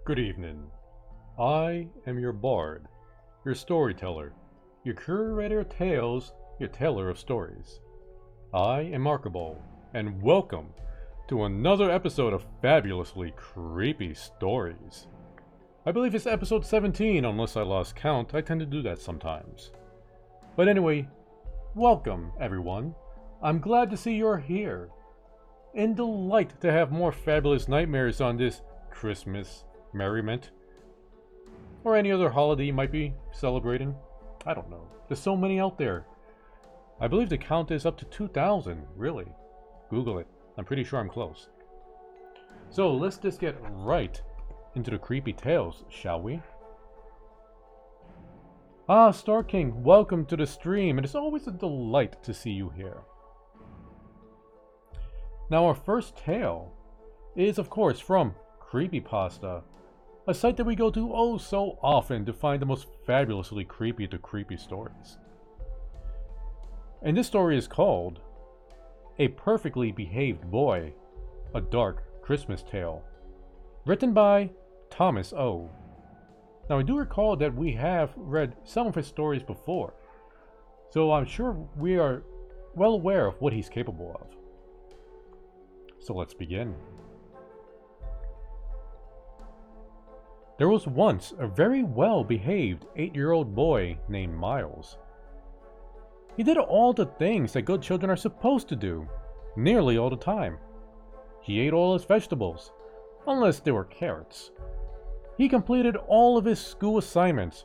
Good evening. I am your bard, your storyteller, your curator of tales, your teller of stories. I am Markable, and welcome to another episode of Fabulously Creepy Stories. I believe it's episode 17, unless I lost count. I tend to do that sometimes. But anyway, welcome everyone. I'm glad to see you're here. And delight to have more fabulous nightmares on this Christmas merriment. Or any other holiday you might be celebrating. I don't know. There's so many out there. I believe the count is up to 2,000, really. Google it. I'm pretty sure I'm close. So let's just get right into the creepy tales, shall we? Star King, welcome to the stream. It is always a delight to see you here. Now our first tale is of course from Creepypasta, a site that we go to oh so often to find the most fabulously creepy to creepy stories. And this story is called A Perfectly Behaved Boy, A Dark Christmas Tale, written by Thomas O. Now I do recall that we have read some of his stories before, so I'm sure we are well aware of what he's capable of. So let's begin. There was once a very well-behaved 8-year-old boy named Miles. He did all the things that good children are supposed to do, nearly all the time. He ate all his vegetables, unless they were carrots. He completed all of his school assignments,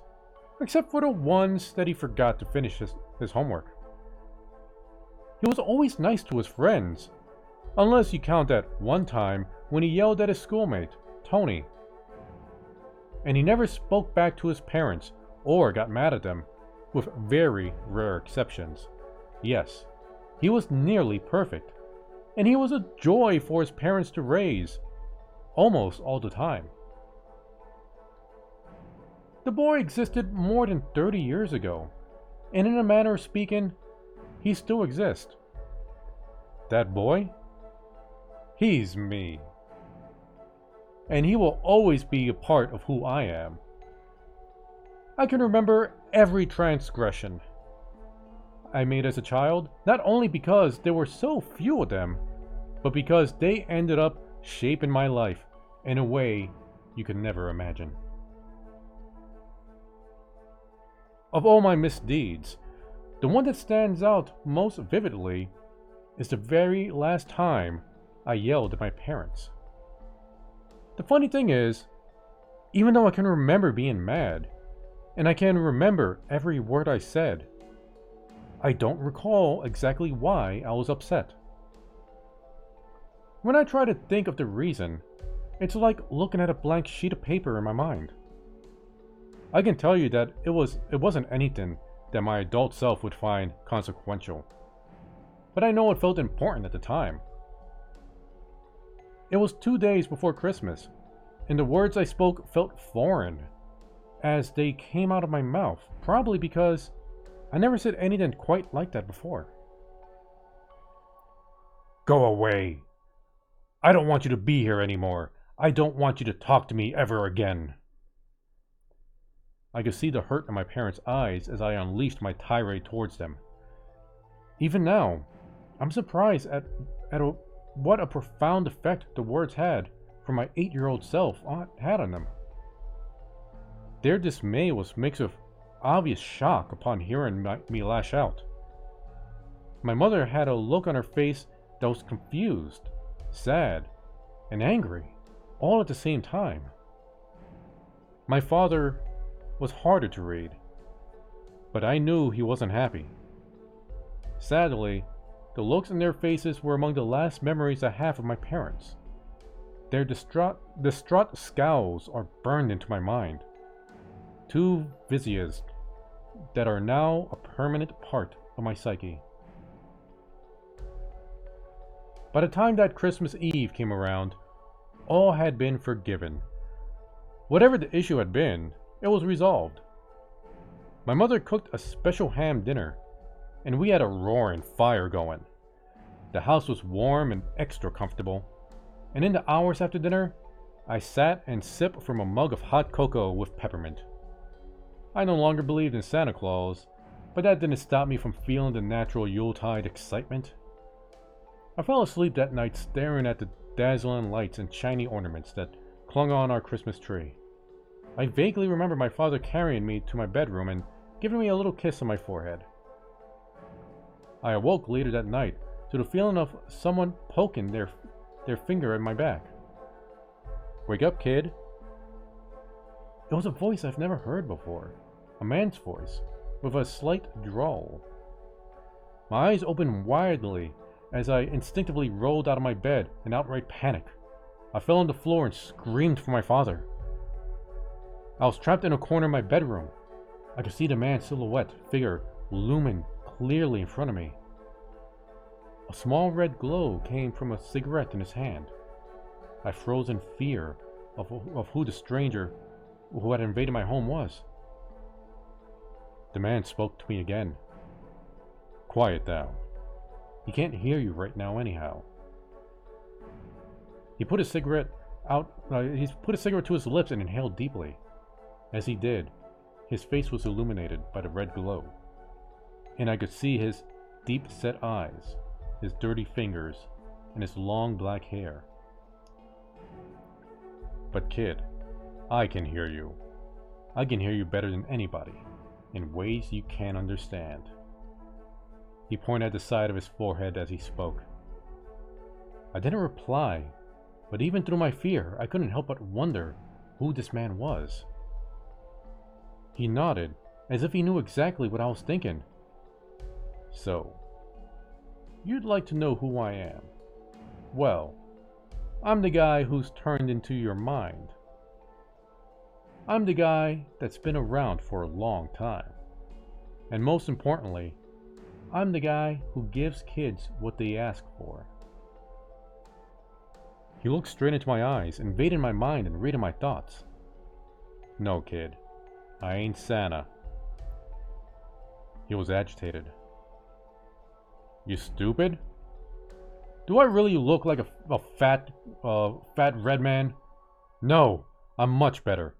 except for the ones that he forgot to finish his homework. He was always nice to his friends, unless you count that one time when he yelled at his schoolmate, Tony. And he never spoke back to his parents or got mad at them, with very rare exceptions. Yes, he was nearly perfect, and he was a joy for his parents to raise, almost all the time. The boy existed more than 30 years ago, and in a manner of speaking, he still exists. That boy? He's me. And he will always be a part of who I am. I can remember every transgression I made as a child, not only because there were so few of them, but because they ended up shaping my life in a way you could never imagine. Of all my misdeeds, the one that stands out most vividly is the very last time I yelled at my parents. The funny thing is, even though I can remember being mad, and I can remember every word I said, I don't recall exactly why I was upset. When I try to think of the reason, it's like looking at a blank sheet of paper in my mind. I can tell you that it wasn't anything that my adult self would find consequential, but I know it felt important at the time. It was 2 days before Christmas, and the words I spoke felt foreign as they came out of my mouth, probably because I never said anything quite like that before. Go away. I don't want you to be here anymore. I don't want you to talk to me ever again. I could see the hurt in my parents' eyes as I unleashed my tirade towards them. Even now, I'm surprised at what a profound effect the words had for my 8-year-old self had on them. Their dismay was mixed with obvious shock upon hearing me lash out. My mother had a look on her face that was confused, sad, and angry, all at the same time. My father was harder to read, but I knew he wasn't happy. Sadly, the looks in their faces were among the last memories I have of my parents. Their distraught scowls are burned into my mind. Two visages that are now a permanent part of my psyche. By the time that Christmas Eve came around, all had been forgiven. Whatever the issue had been, it was resolved. My mother cooked a special ham dinner, and we had a roaring fire going. The house was warm and extra comfortable, and in the hours after dinner, I sat and sipped from a mug of hot cocoa with peppermint. I no longer believed in Santa Claus, but that didn't stop me from feeling the natural Yuletide excitement. I fell asleep that night staring at the dazzling lights and shiny ornaments that clung on our Christmas tree. I vaguely remember my father carrying me to my bedroom and giving me a little kiss on my forehead. I awoke later that night to the feeling of someone poking their finger at my back. "Wake up, kid." It was a voice I've never heard before, a man's voice, with a slight drawl. My eyes opened widely as I instinctively rolled out of my bed in outright panic. I fell on the floor and screamed for my father. I was trapped in a corner of my bedroom. I could see the man's silhouette figure looming clearly in front of me. A small red glow came from a cigarette in his hand. I froze in fear of who the stranger who had invaded my home was. The man spoke to me again. "Quiet down. He can't hear you right now anyhow." He put a cigarette to his lips and inhaled deeply. As he did, his face was illuminated by the red glow, and I could see his deep-set eyes, his dirty fingers, and his long black hair. "But kid, I can hear you. I can hear you better than anybody, in ways you can't understand." He pointed at the side of his forehead as he spoke. I didn't reply, but even through my fear, I couldn't help but wonder who this man was. He nodded, as if he knew exactly what I was thinking. "So, you'd like to know who I am? Well, I'm the guy who's turned into your mind. I'm the guy that's been around for a long time. And most importantly, I'm the guy who gives kids what they ask for." He looked straight into my eyes, invading my mind and reading my thoughts. "No, kid, I ain't Santa." He was agitated. "You stupid? Do I really look like a fat red man? No, I'm much better.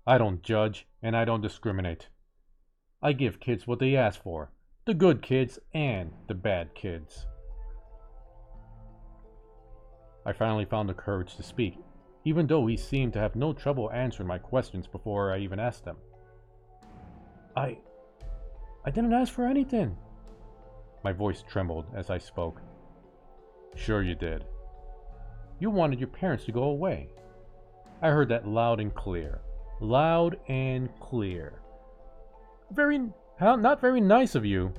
I don't judge, and I don't discriminate. I give kids what they ask for, the good kids and the bad kids." I finally found the courage to speak, even though he seemed to have no trouble answering my questions before I even asked them. I didn't ask for anything." My voice trembled as I spoke. "Sure you did. You wanted your parents to go away. I heard that loud and clear. Loud and clear. Not very nice of you.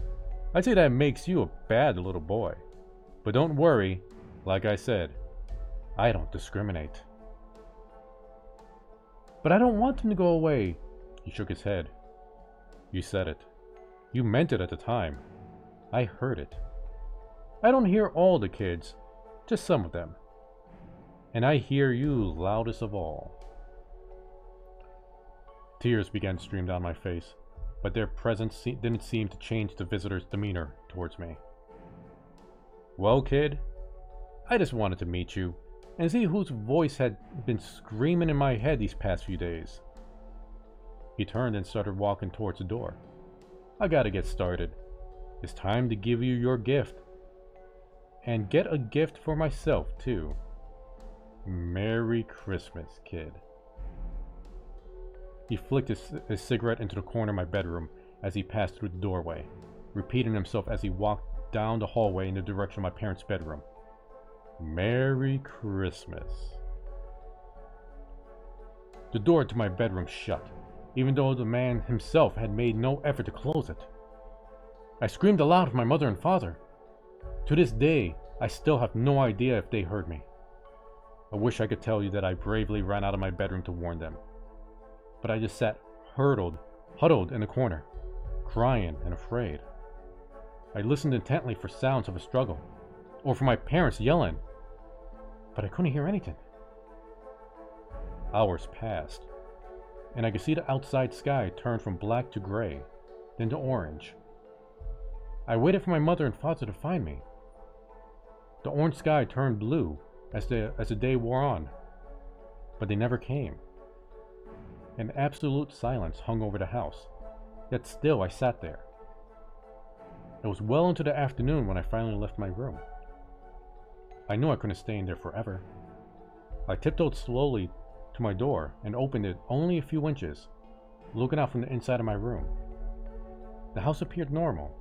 I'd say that makes you a bad little boy. But don't worry, like I said, I don't discriminate." "But I don't want them to go away." He shook his head. "You said it. You meant it at the time. I heard it. I don't hear all the kids, just some of them. And I hear you loudest of all." Tears began to stream down my face, but their presence didn't seem to change the visitor's demeanor towards me. "Well, kid, I just wanted to meet you and see whose voice had been screaming in my head these past few days." He turned and started walking towards the door. "I gotta get started. It's time to give you your gift. And get a gift for myself, too. Merry Christmas, kid." He flicked his cigarette into the corner of my bedroom as he passed through the doorway, repeating himself as he walked down the hallway in the direction of my parents' bedroom. "Merry Christmas." The door to my bedroom shut, even though the man himself had made no effort to close it. I screamed aloud for my mother and father. To this day, I still have no idea if they heard me. I wish I could tell you that I bravely ran out of my bedroom to warn them. But I just sat huddled in the corner, crying and afraid. I listened intently for sounds of a struggle, or for my parents yelling, but I couldn't hear anything. Hours passed, and I could see the outside sky turn from black to gray, then to orange. I waited for my mother and father to find me. The orange sky turned blue as the day wore on. but they never came. An absolute silence hung over the house, yet still I sat there. It was well into the afternoon when I finally left my room. I knew I couldn't stay in there forever. I tiptoed slowly to my door and opened it only a few inches, looking out from the inside of my room. The house appeared normal.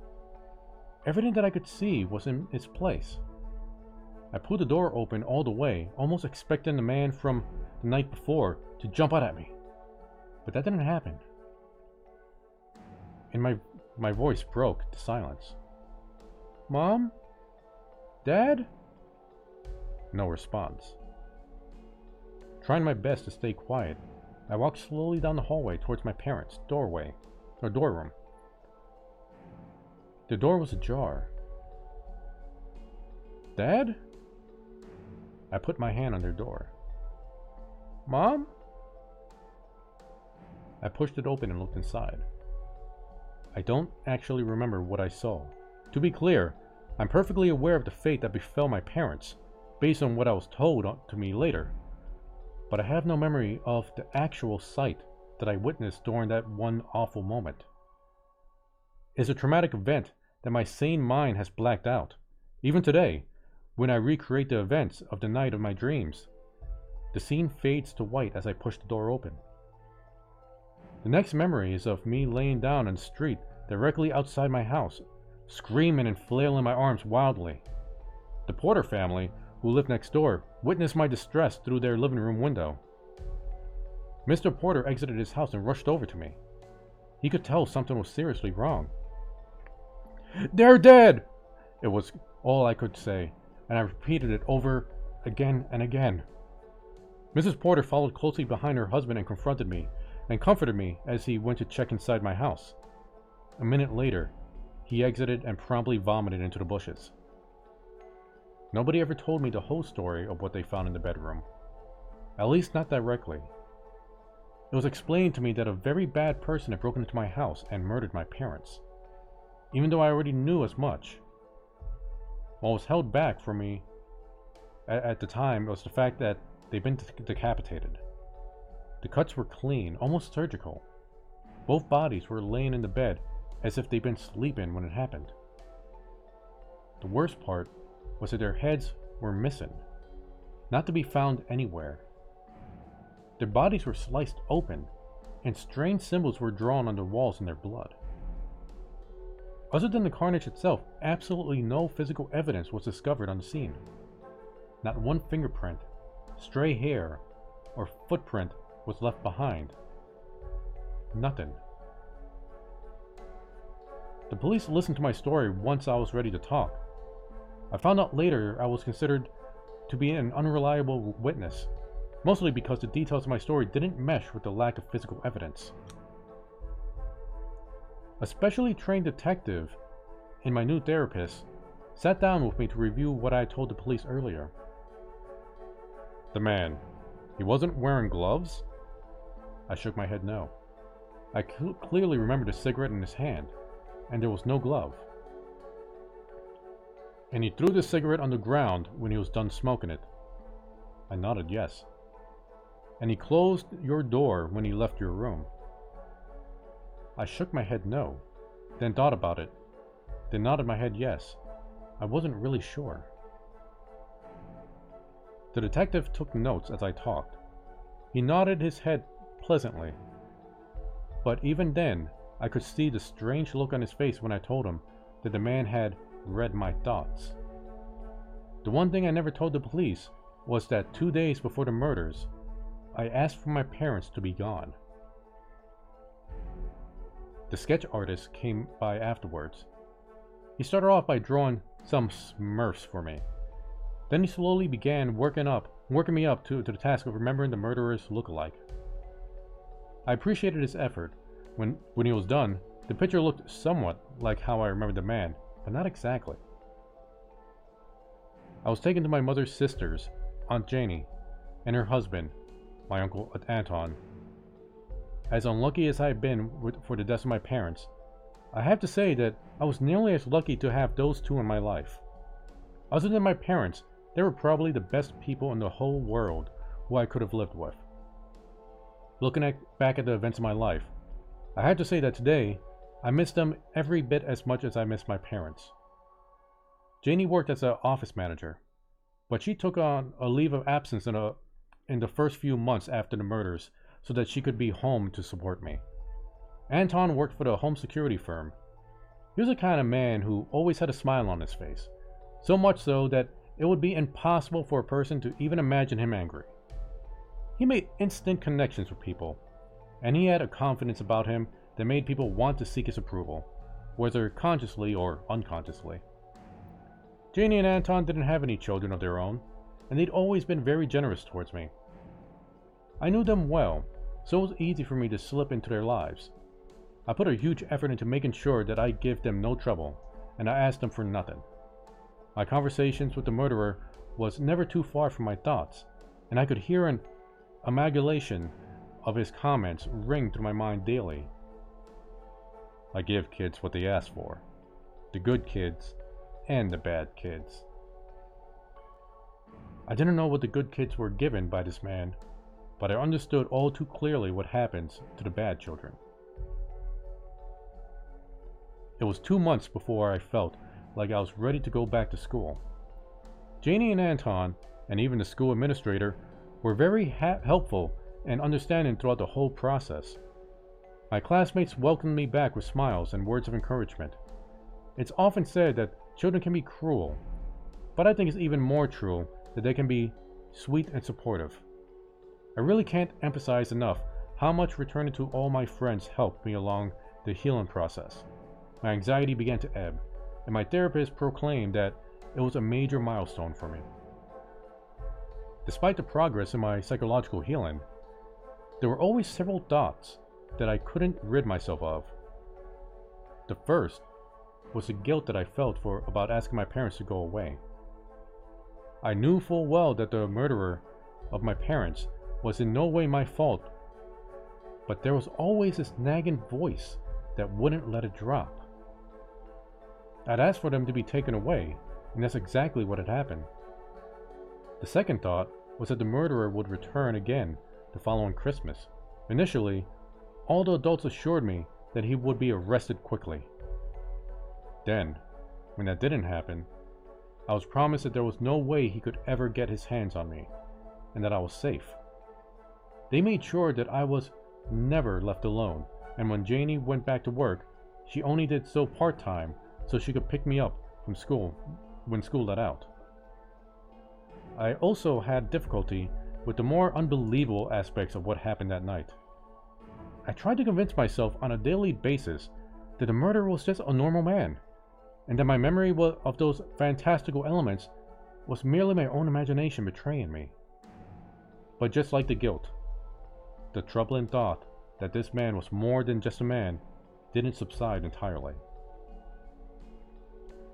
Everything that I could see was in its place. I pulled the door open all the way, almost expecting the man from the night before to jump out at me. But that didn't happen. And my voice broke the silence. "Mom? Dad?" No response. Trying my best to stay quiet, I walked slowly down the hallway towards my parents' dorm. The door was ajar. "Dad?" I put my hand on their door. "Mom?" I pushed it open and looked inside. I don't actually remember what I saw. To be clear, I'm perfectly aware of the fate that befell my parents, based on what I was told to me later. But I have no memory of the actual sight that I witnessed during that one awful moment. It's a traumatic event that my sane mind has blacked out. Even today, when I recreate the events of the night of my dreams, the scene fades to white as I push the door open. The next memory is of me laying down on the street directly outside my house, screaming and flailing my arms wildly. The Porter family, who lived next door, witnessed my distress through their living room window. Mr. Porter exited his house and rushed over to me. He could tell something was seriously wrong. "They're dead!" It was all I could say, and I repeated it over again and again. Mrs. Porter followed closely behind her husband and confronted me, and comforted me as he went to check inside my house. A minute later, he exited and promptly vomited into the bushes. Nobody ever told me the whole story of what they found in the bedroom. At least not directly. It was explained to me that a very bad person had broken into my house and murdered my parents, even though I already knew as much. What was held back from me at the time was the fact that they'd been decapitated. The cuts were clean, almost surgical. Both bodies were laying in the bed as if they'd been sleeping when it happened. The worst part was that their heads were missing, not to be found anywhere. Their bodies were sliced open, and strange symbols were drawn on the walls in their blood. Other than the carnage itself, absolutely no physical evidence was discovered on the scene. Not one fingerprint, stray hair, or footprint was left behind. Nothing. The police listened to my story once I was ready to talk. I found out later I was considered to be an unreliable witness, mostly because the details of my story didn't mesh with the lack of physical evidence. A specially trained detective and my new therapist sat down with me to review what I told the police earlier. "The man, he wasn't wearing gloves?" I shook my head no. I clearly remembered a cigarette in his hand, and there was no glove. "And he threw the cigarette on the ground when he was done smoking it?" I nodded yes. "And he closed your door when he left your room?" I shook my head no, then thought about it, then nodded my head yes. I wasn't really sure. The detective took notes as I talked. He nodded his head pleasantly, but even then, I could see the strange look on his face when I told him that the man had read my thoughts. The one thing I never told the police was that 2 days before the murders, I asked for my parents to be gone. The sketch artist came by afterwards. He started off by drawing some smurfs for me. Then he slowly began working me up to the task of remembering the murderer's look-alike. I appreciated his effort. When he was done, the picture looked somewhat like how I remembered the man, but not exactly. I was taken to my mother's sisters, Aunt Janie, and her husband, my uncle Anton. As unlucky as I had been for the deaths of my parents, I have to say that I was nearly as lucky to have those two in my life. Other than my parents, they were probably the best people in the whole world who I could have lived with. Back at the events of my life, I had to say that today, I miss them every bit as much as I miss my parents. Janie worked as an office manager, but she took on a leave of absence in the first few months after the murders so that she could be home to support me. Anton worked for the home security firm. He was the kind of man who always had a smile on his face, so much so that it would be impossible for a person to even imagine him angry. He made instant connections with people, and he had a confidence about him that made people want to seek his approval, whether consciously or unconsciously. Janie and Anton didn't have any children of their own, and they'd always been very generous towards me. I knew them well, so it was easy for me to slip into their lives. I put a huge effort into making sure that I give them no trouble, and I asked them for nothing. My conversations with the murderer was never too far from my thoughts, and I could hear an amalgamation of his comments ring through my mind daily. I give kids what they ask for. The good kids and the bad kids. I didn't know what the good kids were given by this man, but I understood all too clearly what happens to the bad children. It was 2 months before I felt like I was ready to go back to school. Janie and Anton, and even the school administrator, were very helpful and understanding throughout the whole process. My classmates welcomed me back with smiles and words of encouragement. It's often said that children can be cruel, but I think it's even more true that they can be sweet and supportive. I really can't emphasize enough how much returning to all my friends helped me along the healing process. My anxiety began to ebb, and my therapist proclaimed that it was a major milestone for me. Despite the progress in my psychological healing, there were always several thoughts that I couldn't rid myself of. The first was the guilt that I felt about asking my parents to go away. I knew full well that the murderer of my parents was in no way my fault, but there was always this nagging voice that wouldn't let it drop. I'd asked for them to be taken away, and that's exactly what had happened. The second thought was that the murderer would return again the following Christmas. Initially, all the adults assured me that he would be arrested quickly. Then, when that didn't happen, I was promised that there was no way he could ever get his hands on me, and that I was safe. They made sure that I was never left alone, and when Janie went back to work, she only did so part-time so she could pick me up from school when school let out. I also had difficulty with the more unbelievable aspects of what happened that night. I tried to convince myself on a daily basis that the murderer was just a normal man, and that my memory of those fantastical elements was merely my own imagination betraying me. But just like the guilt, the troubling thought that this man was more than just a man didn't subside entirely.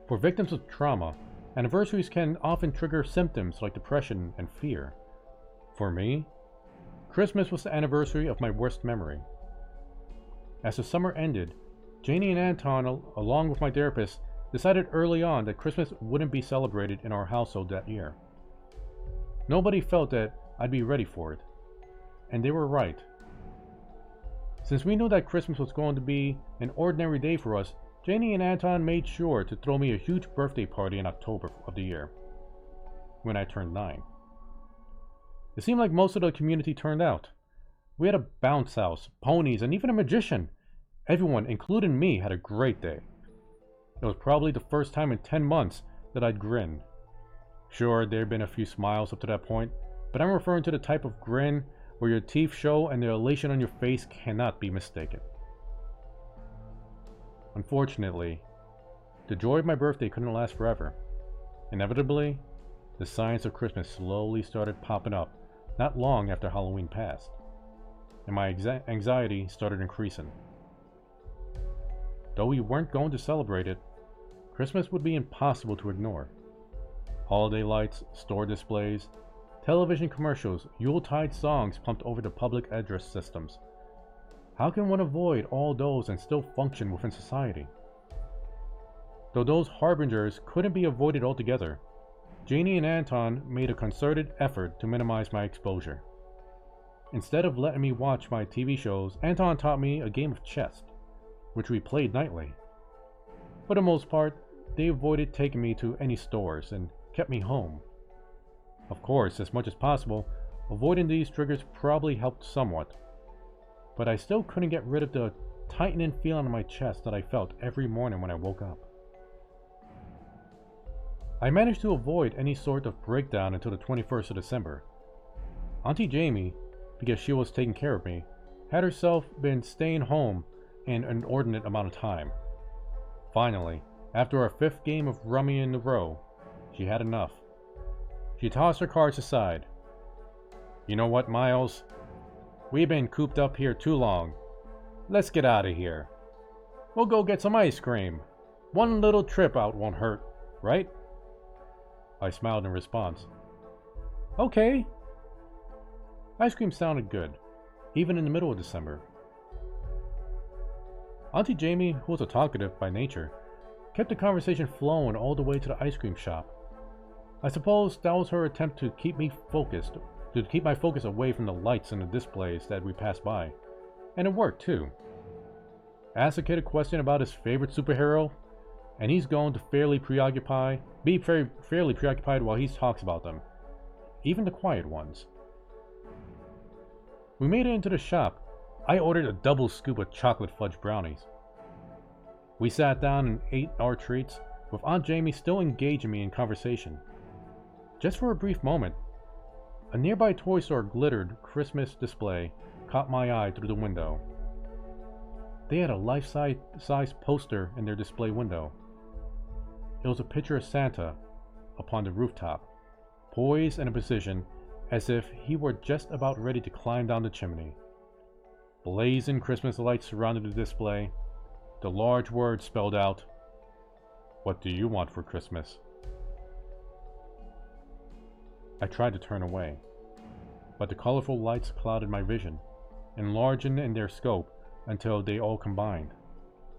For victims of trauma, anniversaries can often trigger symptoms like depression and fear. For me, Christmas was the anniversary of my worst memory. As the summer ended, Janie and Anton, along with my therapist, decided early on that Christmas wouldn't be celebrated in our household that year. Nobody felt that I'd be ready for it, and they were right. Since we knew that Christmas was going to be an ordinary day for us, Janie and Anton made sure to throw me a huge birthday party in October of the year, when I turned 9. It seemed like most of the community turned out. We had a bounce house, ponies, and even a magician. Everyone, including me, had a great day. It was probably the first time in 10 months that I'd grinned. Sure, there had been a few smiles up to that point, but I'm referring to the type of grin where your teeth show and the elation on your face cannot be mistaken. Unfortunately, the joy of my birthday couldn't last forever. Inevitably, the signs of Christmas slowly started popping up not long after Halloween passed, and my anxiety started increasing. Though we weren't going to celebrate it, Christmas would be impossible to ignore. Holiday lights, store displays, television commercials, Yuletide songs pumped over the public address systems. How can one avoid all those and still function within society? Though those harbingers couldn't be avoided altogether, Janie and Anton made a concerted effort to minimize my exposure. Instead of letting me watch my TV shows, Anton taught me a game of chess, which we played nightly. For the most part, they avoided taking me to any stores and kept me home. Of course, as much as possible, avoiding these triggers probably helped somewhat, but I still couldn't get rid of the tightening feeling in my chest that I felt every morning when I woke up. I managed to avoid any sort of breakdown until the 21st of December. Auntie Jamie, because she was taking care of me, had herself been staying home an inordinate amount of time. Finally, after our 5th game of rummy in a row, she had enough. She tossed her cards aside. "You know what, Miles? We've been cooped up here too long. Let's get out of here. We'll go get some ice cream. One little trip out won't hurt, right?" I smiled in response. "Okay." Ice cream sounded good, even in the middle of December. Auntie Jamie, who was a talkative by nature, kept the conversation flowing all the way to the ice cream shop. I suppose that was her attempt to keep me focused, to keep my focus away from the lights and the displays that we passed by. And it worked too. Ask a kid a question about his favorite superhero, and he's going to fairly preoccupied while he talks about them. Even the quiet ones. We made it into the shop. I ordered a double scoop of chocolate fudge brownies. We sat down and ate our treats, with Aunt Jamie still engaging me in conversation. Just for a brief moment, a nearby toy store glittered Christmas display caught my eye through the window. They had a life-size poster in their display window. It was a picture of Santa upon the rooftop, poised in a position as if he were just about ready to climb down the chimney. Blazing Christmas lights surrounded the display. The large words spelled out, "What do you want for Christmas?" I tried to turn away, but the colorful lights clouded my vision, enlarging in their scope until they all combined,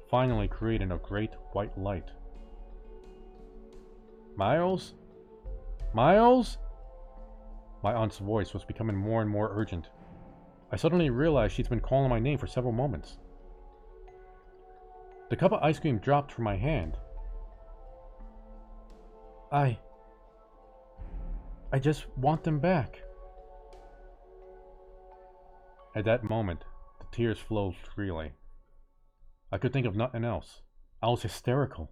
finally creating a great white light. "Miles? Miles?" My aunt's voice was becoming more and more urgent. I suddenly realized she'd been calling my name for several moments. The cup of ice cream dropped from my hand. I just want them back. At that moment, the tears flowed freely. I could think of nothing else. I was hysterical.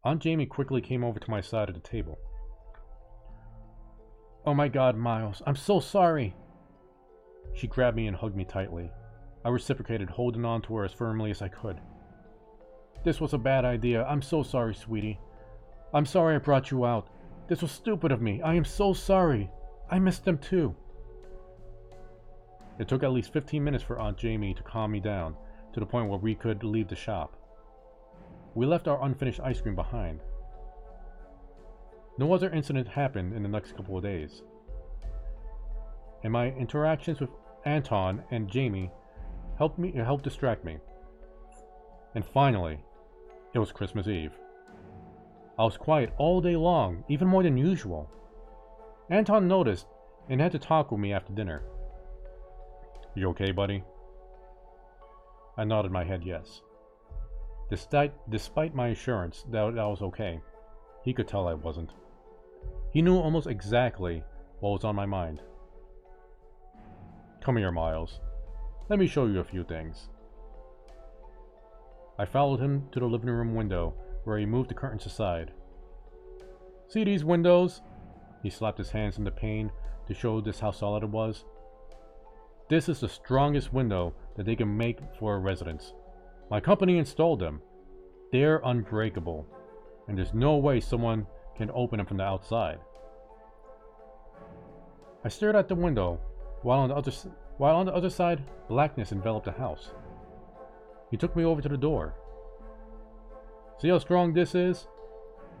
Aunt Jamie quickly came over to my side of the table. "Oh my God, Miles, I'm so sorry." She grabbed me and hugged me tightly. I reciprocated, holding on to her as firmly as I could. "This was a bad idea. I'm so sorry, sweetie. I'm sorry I brought you out. This was stupid of me. I am so sorry. I missed them too." It took at least 15 minutes for Aunt Jamie to calm me down, to the point where we could leave the shop. We left our unfinished ice cream behind. No other incident happened in the next couple of days, and my interactions with Anton and Jamie helped distract me. And finally, it was Christmas Eve. I was quiet all day long, even more than usual. Anton noticed and had to talk with me after dinner. "You okay, buddy?" I nodded my head yes. Despite my assurance that I was okay, he could tell I wasn't. He knew almost exactly what was on my mind. "Come here, Miles. Let me show you a few things." I followed him to the living room window, where he moved the curtains aside. "See these windows?" He slapped his hands in the pane to show just how solid it was. "This is the strongest window that they can make for a residence. My company installed them. They're unbreakable, and there's no way someone can open them from the outside." I stared out the window, while on the other side, blackness enveloped the house. He took me over to the door. "See how strong this is?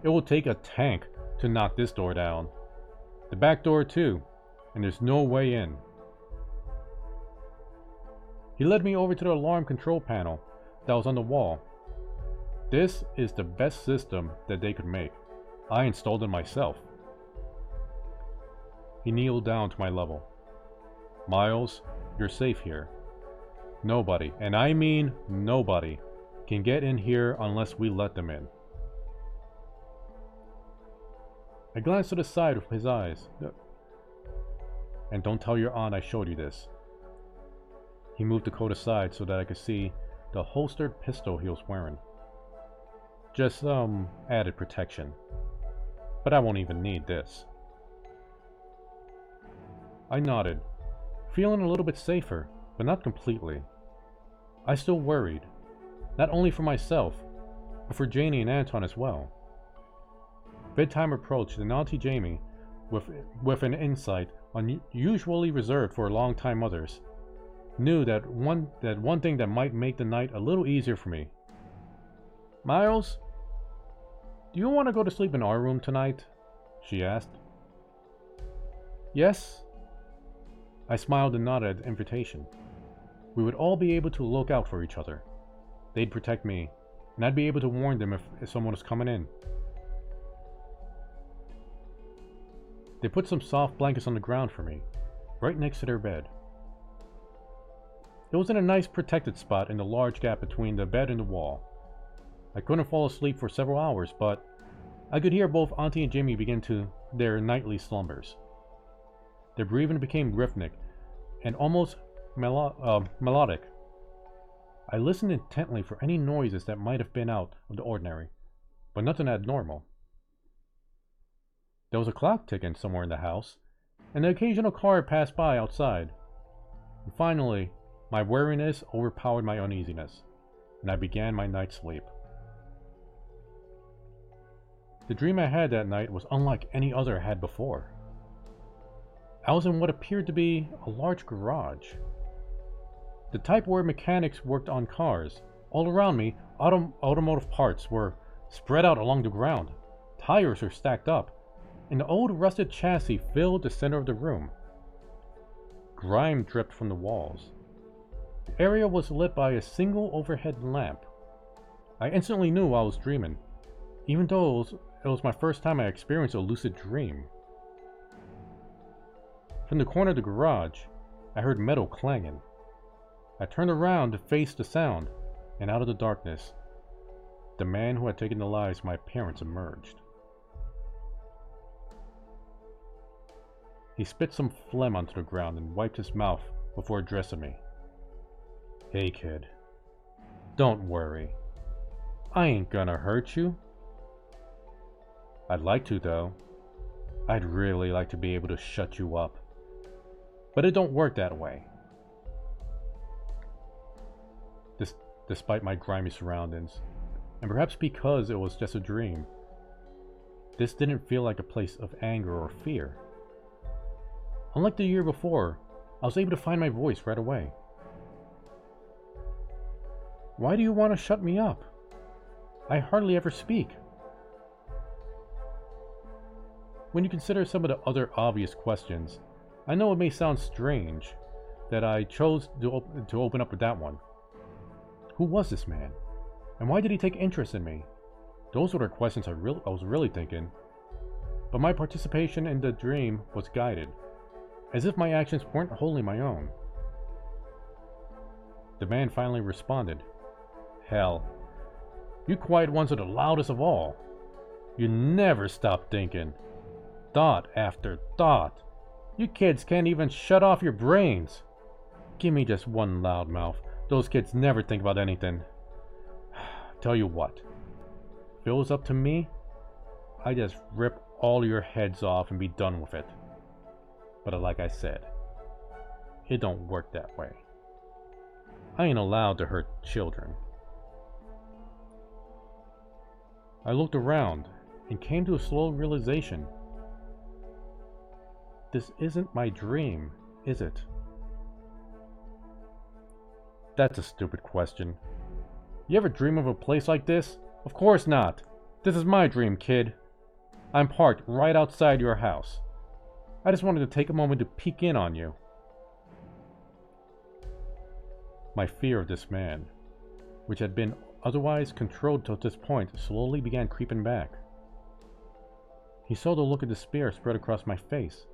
It will take a tank to knock this door down. The back door too, and there's no way in." He led me over to the alarm control panel that was on the wall. "This is the best system that they could make. I installed it myself." He kneeled down to my level. Miles, you're safe here. Nobody, and I mean nobody, can get in here unless we let them in. I glanced to the side of his eyes. And don't tell your aunt I showed you this. He moved the coat aside so that I could see the holstered pistol he was wearing. Just some added protection. But I won't even need this. I nodded, feeling a little bit safer, but not completely. I still worried, not only for myself, but for Janie and Anton as well. Bedtime approached, and Auntie Jamie, with an insight unusually reserved for long-time mothers, knew that one thing that might make the night a little easier for me. Miles, do you want to go to sleep in our room tonight? She asked. Yes. I smiled and nodded at the invitation. We would all be able to look out for each other. They'd protect me, and I'd be able to warn them if someone was coming in. They put some soft blankets on the ground for me, right next to their bed. It was in a nice protected spot in the large gap between the bed and the wall. I couldn't fall asleep for several hours, but I could hear both Auntie and Jimmy begin their nightly slumbers. Their breathing became rhythmic and almost melodic. I listened intently for any noises that might have been out of the ordinary, but nothing abnormal. There was a clock ticking somewhere in the house, and the occasional car passed by outside. And finally, my weariness overpowered my uneasiness, and I began my night's sleep. The dream I had that night was unlike any other I had before. I was in what appeared to be a large garage. The type where mechanics worked on cars. All around me, automotive parts were spread out along the ground. Tires were stacked up, and the old rusted chassis filled the center of the room. Grime dripped from the walls. The area was lit by a single overhead lamp. I instantly knew I was dreaming, even though it was my first time I experienced a lucid dream. From the corner of the garage, I heard metal clanging. I turned around to face the sound, and out of the darkness, the man who had taken the lives of my parents emerged. He spit some phlegm onto the ground and wiped his mouth before addressing me. Hey kid, don't worry. I ain't gonna hurt you. I'd like to though. I'd really like to be able to shut you up. But it don't work that way. Despite my grimy surroundings, and perhaps because it was just a dream, this didn't feel like a place of anger or fear. Unlike the year before, I was able to find my voice right away. Why do you want to shut me up? I hardly ever speak. When you consider some of the other obvious questions, I know it may sound strange that I chose to open up with that one. Who was this man? And why did he take interest in me? Those were the questions I was really thinking. But my participation in the dream was guided, as if my actions weren't wholly my own. The man finally responded. Hell, you quiet ones are the loudest of all. You never stop thinking. Thought after thought. You kids can't even shut off your brains. Give me just one loudmouth. Those kids never think about anything. Tell you what. If it was up to me, I'd just rip all your heads off and be done with it. But like I said, it don't work that way. I ain't allowed to hurt children. I looked around and came to a slow realization. This isn't my dream, is it? That's a stupid question. You ever dream of a place like this? Of course not. This is my dream, kid. I'm parked right outside your house. I just wanted to take a moment to peek in on you. My fear of this man, which had been otherwise controlled till this point, slowly began creeping back. He saw the look of despair spread across my face.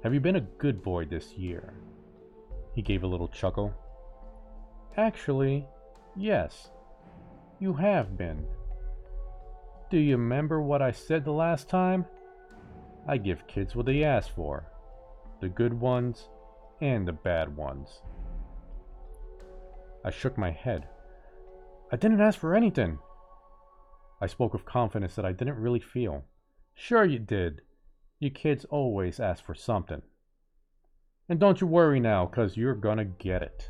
Have you been a good boy this year? He gave a little chuckle. Actually, yes, you have been. Do you remember what I said the last time? I give kids what they ask for. The good ones and the bad ones. I shook my head. I didn't ask for anything. I spoke with confidence that I didn't really feel. Sure you did. You kids always ask for something. And don't you worry now, 'cause you're gonna get it.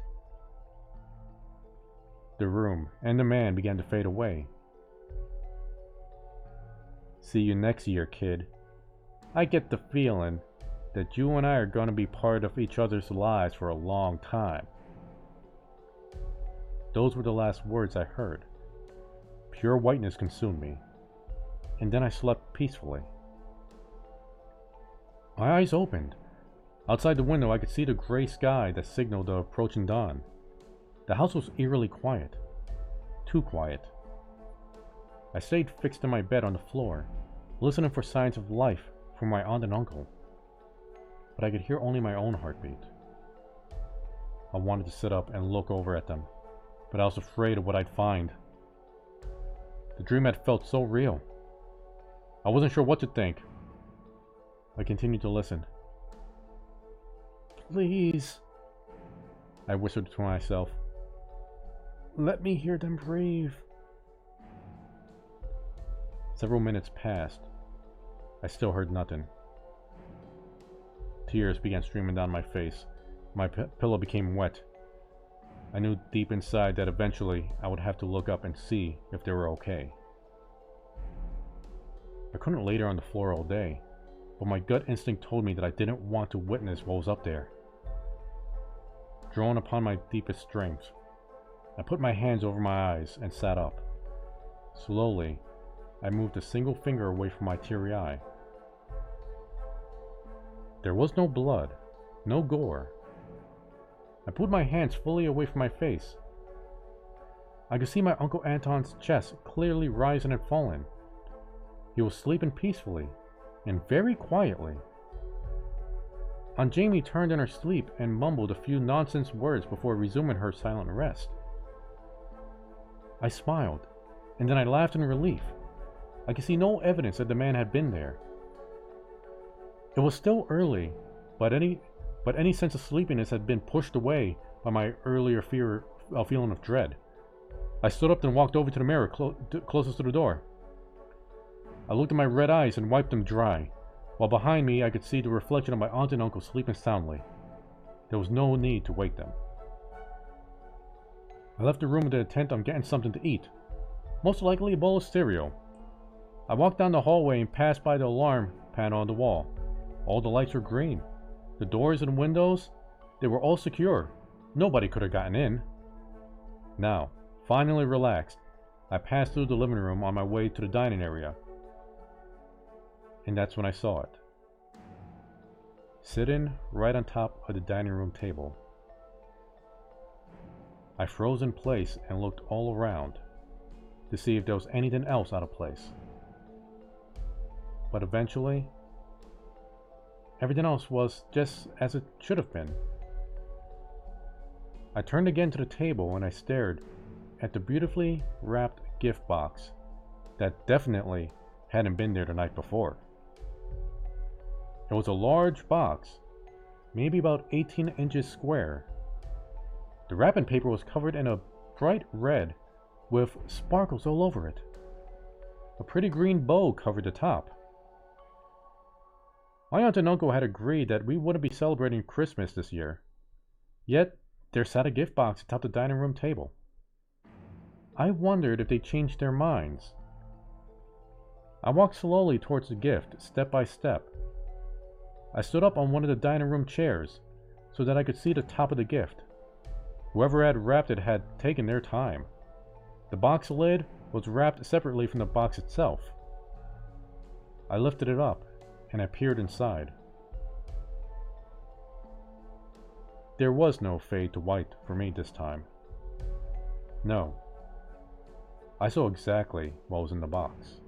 The room and the man began to fade away. See you next year, kid. I get the feeling that you and I are gonna be part of each other's lives for a long time. Those were the last words I heard. Pure whiteness consumed me, and then I slept peacefully. My eyes opened. Outside the window I could see the gray sky that signaled the approaching dawn. The house was eerily quiet. Too quiet. I stayed fixed in my bed on the floor, listening for signs of life from my aunt and uncle. But I could hear only my own heartbeat. I wanted to sit up and look over at them, but I was afraid of what I'd find. The dream had felt so real. I wasn't sure what to think. I continued to listen. Please, I whispered to myself. Let me hear them breathe. Several minutes passed. I still heard nothing. Tears began streaming down my face. My pillow became wet. I knew deep inside that eventually I would have to look up and see if they were okay. I couldn't lay there on the floor all day, but my gut instinct told me that I didn't want to witness what was up there. Drawn upon my deepest strength, I put my hands over my eyes and sat up. Slowly, I moved a single finger away from my teary eye. There was no blood, no gore. I put my hands fully away from my face. I could see my Uncle Anton's chest clearly rising and falling. He was sleeping peacefully and very quietly. Aunt Jamie turned in her sleep and mumbled a few nonsense words before resuming her silent rest. I smiled, and then I laughed in relief. I could see no evidence that the man had been there. It was still early, but any sense of sleepiness had been pushed away by my earlier feeling of dread. I stood up and walked over to the mirror closest to the door. I looked at my red eyes and wiped them dry, while behind me I could see the reflection of my aunt and uncle sleeping soundly. There was no need to wake them. I left the room with the intent on getting something to eat, most likely a bowl of cereal. I walked down the hallway and passed by the alarm panel on the wall. All the lights were green. The doors and windows, they were all secure. Nobody could have gotten in. Now, finally relaxed, I passed through the living room on my way to the dining area. And that's when I saw it. Sitting right on top of the dining room table. I froze in place and looked all around to see if there was anything else out of place. But eventually, everything else was just as it should have been. I turned again to the table and I stared at the beautifully wrapped gift box that definitely hadn't been there the night before. It was a large box, maybe about 18 inches square. The wrapping paper was covered in a bright red with sparkles all over it. A pretty green bow covered the top. My aunt and uncle had agreed that we wouldn't be celebrating Christmas this year. Yet, there sat a gift box atop the dining room table. I wondered if they changed their minds. I walked slowly towards the gift, step by step. I stood up on one of the dining room chairs so that I could see the top of the gift. Whoever had wrapped it had taken their time. The box lid was wrapped separately from the box itself. I lifted it up and I peered inside. There was no fade to white for me this time. No. I saw exactly what was in the box.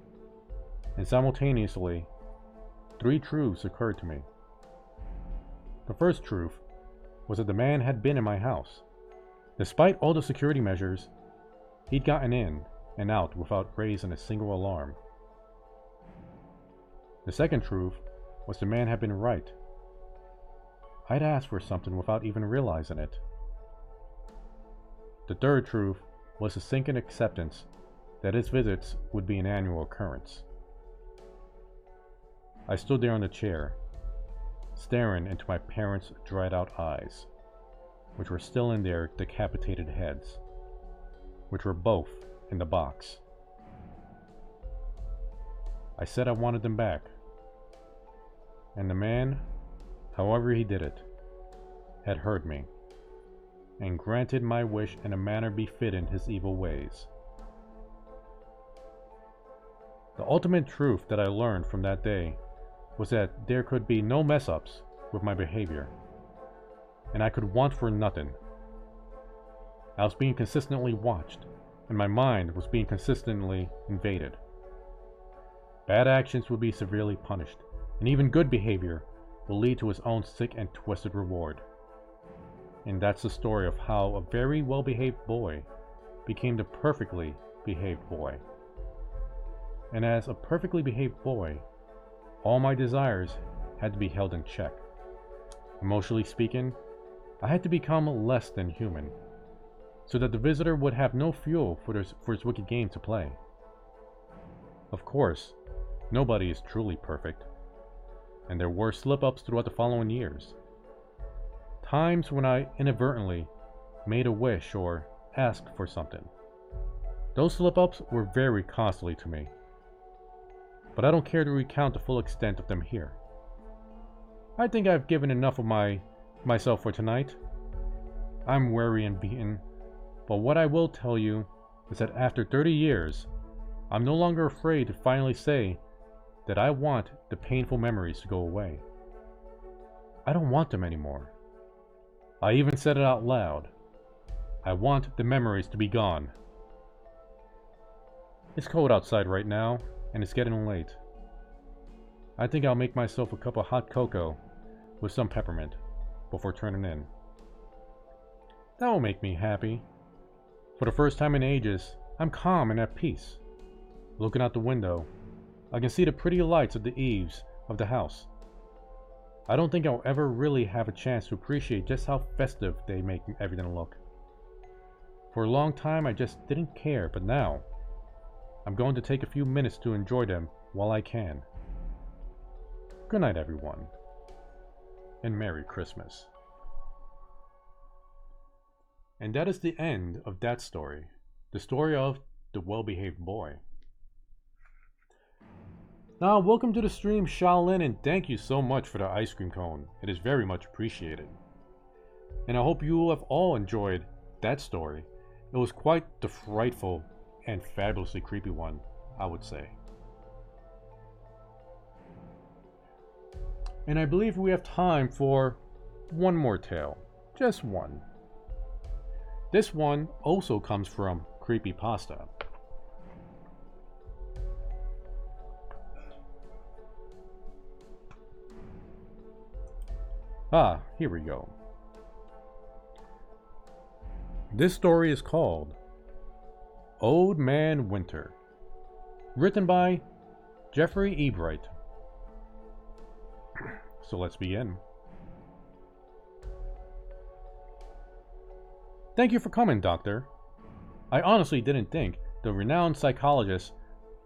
And simultaneously, 3 truths occurred to me. The first truth was that the man had been in my house. Despite all the security measures, he'd gotten in and out without raising a single alarm. The second truth was the man had been right. I'd asked for something without even realizing it. The third truth was the sinking acceptance that his visits would be an annual occurrence. I stood there on the chair, staring into my parents' dried-out eyes, which were still in their decapitated heads, which were both in the box. I said I wanted them back, and the man, however he did it, had heard me, and granted my wish in a manner befitting his evil ways. The ultimate truth that I learned from that day was that there could be no mess-ups with my behavior, and I could want for nothing. I was being consistently watched, and my mind was being consistently invaded. Bad actions will be severely punished, and even good behavior will lead to its own sick and twisted reward. And that's the story of how a very well-behaved boy became the perfectly behaved boy. And as a perfectly behaved boy, all my desires had to be held in check. Emotionally speaking, I had to become less than human, so that the visitor would have no fuel for his wicked game to play. Of course, nobody is truly perfect, and there were slip-ups throughout the following years. Times when I inadvertently made a wish or asked for something. Those slip-ups were very costly to me, but I don't care to recount the full extent of them here. I think I've given enough of myself for tonight. I'm weary and beaten, but what I will tell you is that after 30 years, I'm no longer afraid to finally say that I want the painful memories to go away. I don't want them anymore. I even said it out loud. I want the memories to be gone. It's cold outside right now, and it's getting late. I think I'll make myself a cup of hot cocoa with some peppermint before turning in. That will make me happy. For the first time in ages, I'm calm and at peace. Looking out the window, I can see the pretty lights of the eaves of the house. I don't think I'll ever really have a chance to appreciate just how festive they make everything look. For a long time I just didn't care, but now I'm going to take a few minutes to enjoy them while I can. Good night, everyone, and Merry Christmas. And that is the end of that story, the story of the well-behaved boy. Now, welcome to the stream, Shaolin, and thank you so much for the ice cream cone. It is very much appreciated. And I hope you have all enjoyed that story. It was quite the frightful and fabulously creepy one, I would say. And I believe we have time for one more tale. Just one. This one also comes from Creepypasta. Ah, here we go. This story is called Old Man Winter, written by Jeffrey E. Bright. So let's begin. Thank you for coming, Doctor. I honestly didn't think the renowned psychologist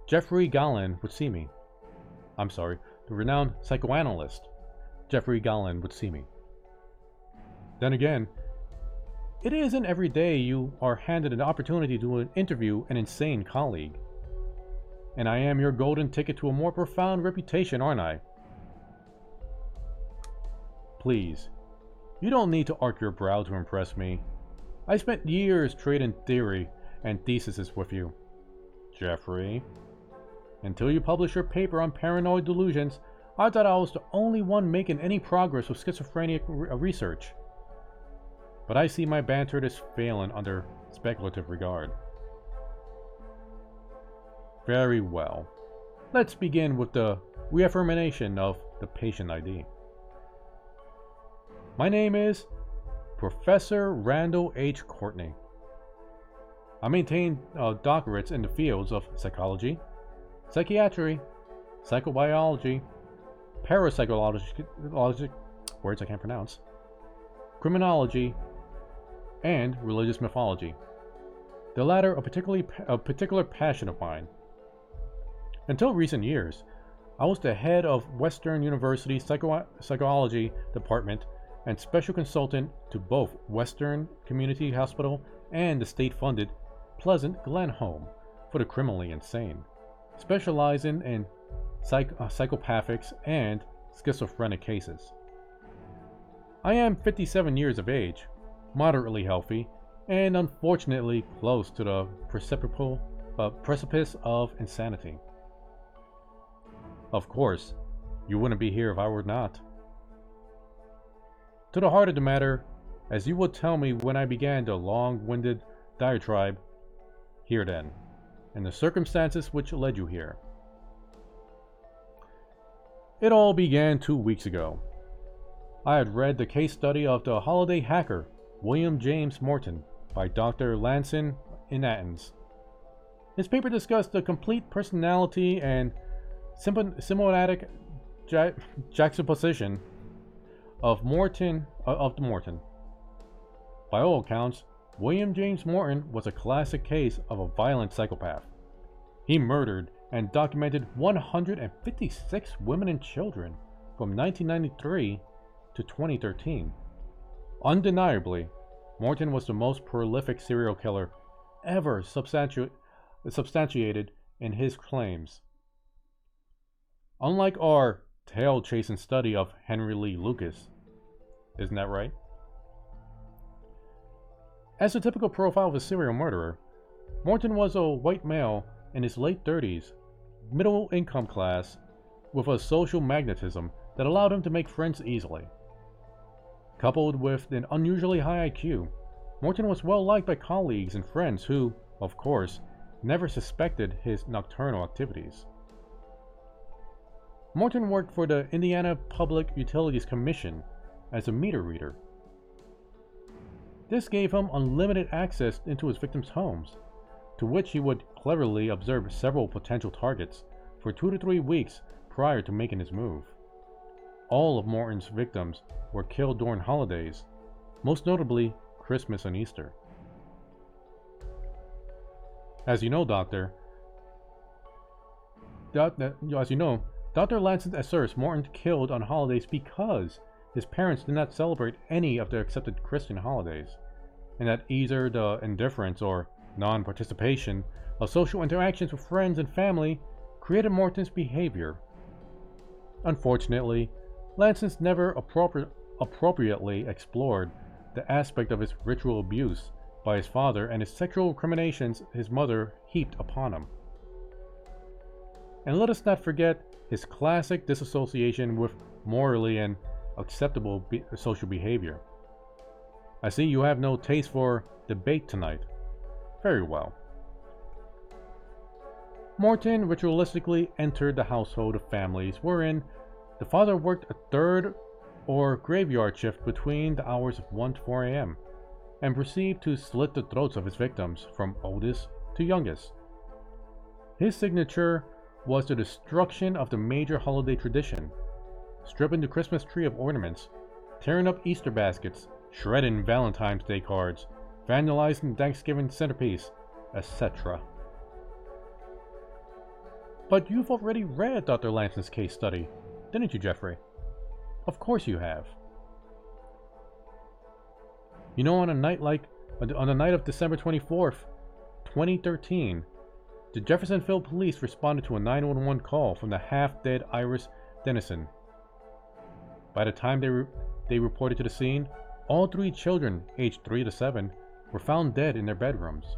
Jeffrey Gallen would see me. I'm sorry, the renowned psychoanalyst Jeffrey Gallen would see me. Then again, it isn't every day you are handed an opportunity to interview an insane colleague. And I am your golden ticket to a more profound reputation, aren't I? Please, you don't need to arch your brow to impress me. I spent years trading theory and theses with you, Jeffrey. Until you published your paper on paranoid delusions, I thought I was the only one making any progress with schizophrenia research. But I see my banter is failing under speculative regard. Very well. Let's begin with the reaffirmation of the patient ID. My name is Professor Randall H. Courtney. I maintain doctorates in the fields of psychology, psychiatry, psychobiology, parapsychology, words I can't pronounce, criminology, and religious mythology. The latter a particular passion of mine. Until recent years, I was the head of Western University's psychology department and special consultant to both Western Community Hospital and the state-funded Pleasant Glen Home for the criminally insane, specializing in psychopathics and schizophrenic cases. I am 57 years of age, moderately healthy, and unfortunately close to the precipice of insanity. Of course, you wouldn't be here if I were not. To the heart of the matter, as you would tell me when I began the long-winded diatribe, here then, and the circumstances which led you here. It all began 2 weeks ago. I had read the case study of the holiday hacker, William James Morton, by Dr. Lanson in Athens. His paper discussed the complete personality and symptomatic juxtaposition of Morton. By all accounts, William James Morton was a classic case of a violent psychopath. He murdered and documented 156 women and children from 1993 to 2013. Undeniably, Morton was the most prolific serial killer ever substantiated in his claims. Unlike our tail-chasing study of Henry Lee Lucas. Isn't that right? As a typical profile of a serial murderer, Morton was a white male in his late 30s, middle income class, with a social magnetism that allowed him to make friends easily. Coupled with an unusually high IQ, Morton was well liked by colleagues and friends who, of course, never suspected his nocturnal activities. Morton worked for the Indiana Public Utilities Commission as a meter reader. This gave him unlimited access into his victims' homes, to which he would cleverly observe several potential targets for 2 to 3 weeks prior to making his move. All of Morton's victims were killed during holidays, most notably Christmas and Easter. As you know, Dr. Lanson asserts Morton killed on holidays because his parents did not celebrate any of the accepted Christian holidays, and that either the indifference or non-participation of social interactions with friends and family created Morton's behavior. Unfortunately, Lanson's never appropriately explored the aspect of his ritual abuse by his father and his sexual recriminations his mother heaped upon him. And let us not forget his classic disassociation with morally and acceptable social behavior. I see you have no taste for debate tonight. Very well. Morton ritualistically entered the household of families wherein the father worked a third or graveyard shift between the hours of 1 to 4 a.m. and proceeded to slit the throats of his victims from oldest to youngest. His signature was the destruction of the major holiday tradition, stripping the Christmas tree of ornaments, tearing up Easter baskets, shredding Valentine's Day cards, vandalizing Thanksgiving centerpiece, etc. But you've already read Dr. Lanson's case study, didn't you, Jeffrey? Of course you have. You know, on the night of December 24th, 2013, the Jeffersonville police responded to a 911 call from the half-dead Iris Dennison. By the time they reported to the scene, all 3 children, aged 3 to 7, were found dead in their bedrooms,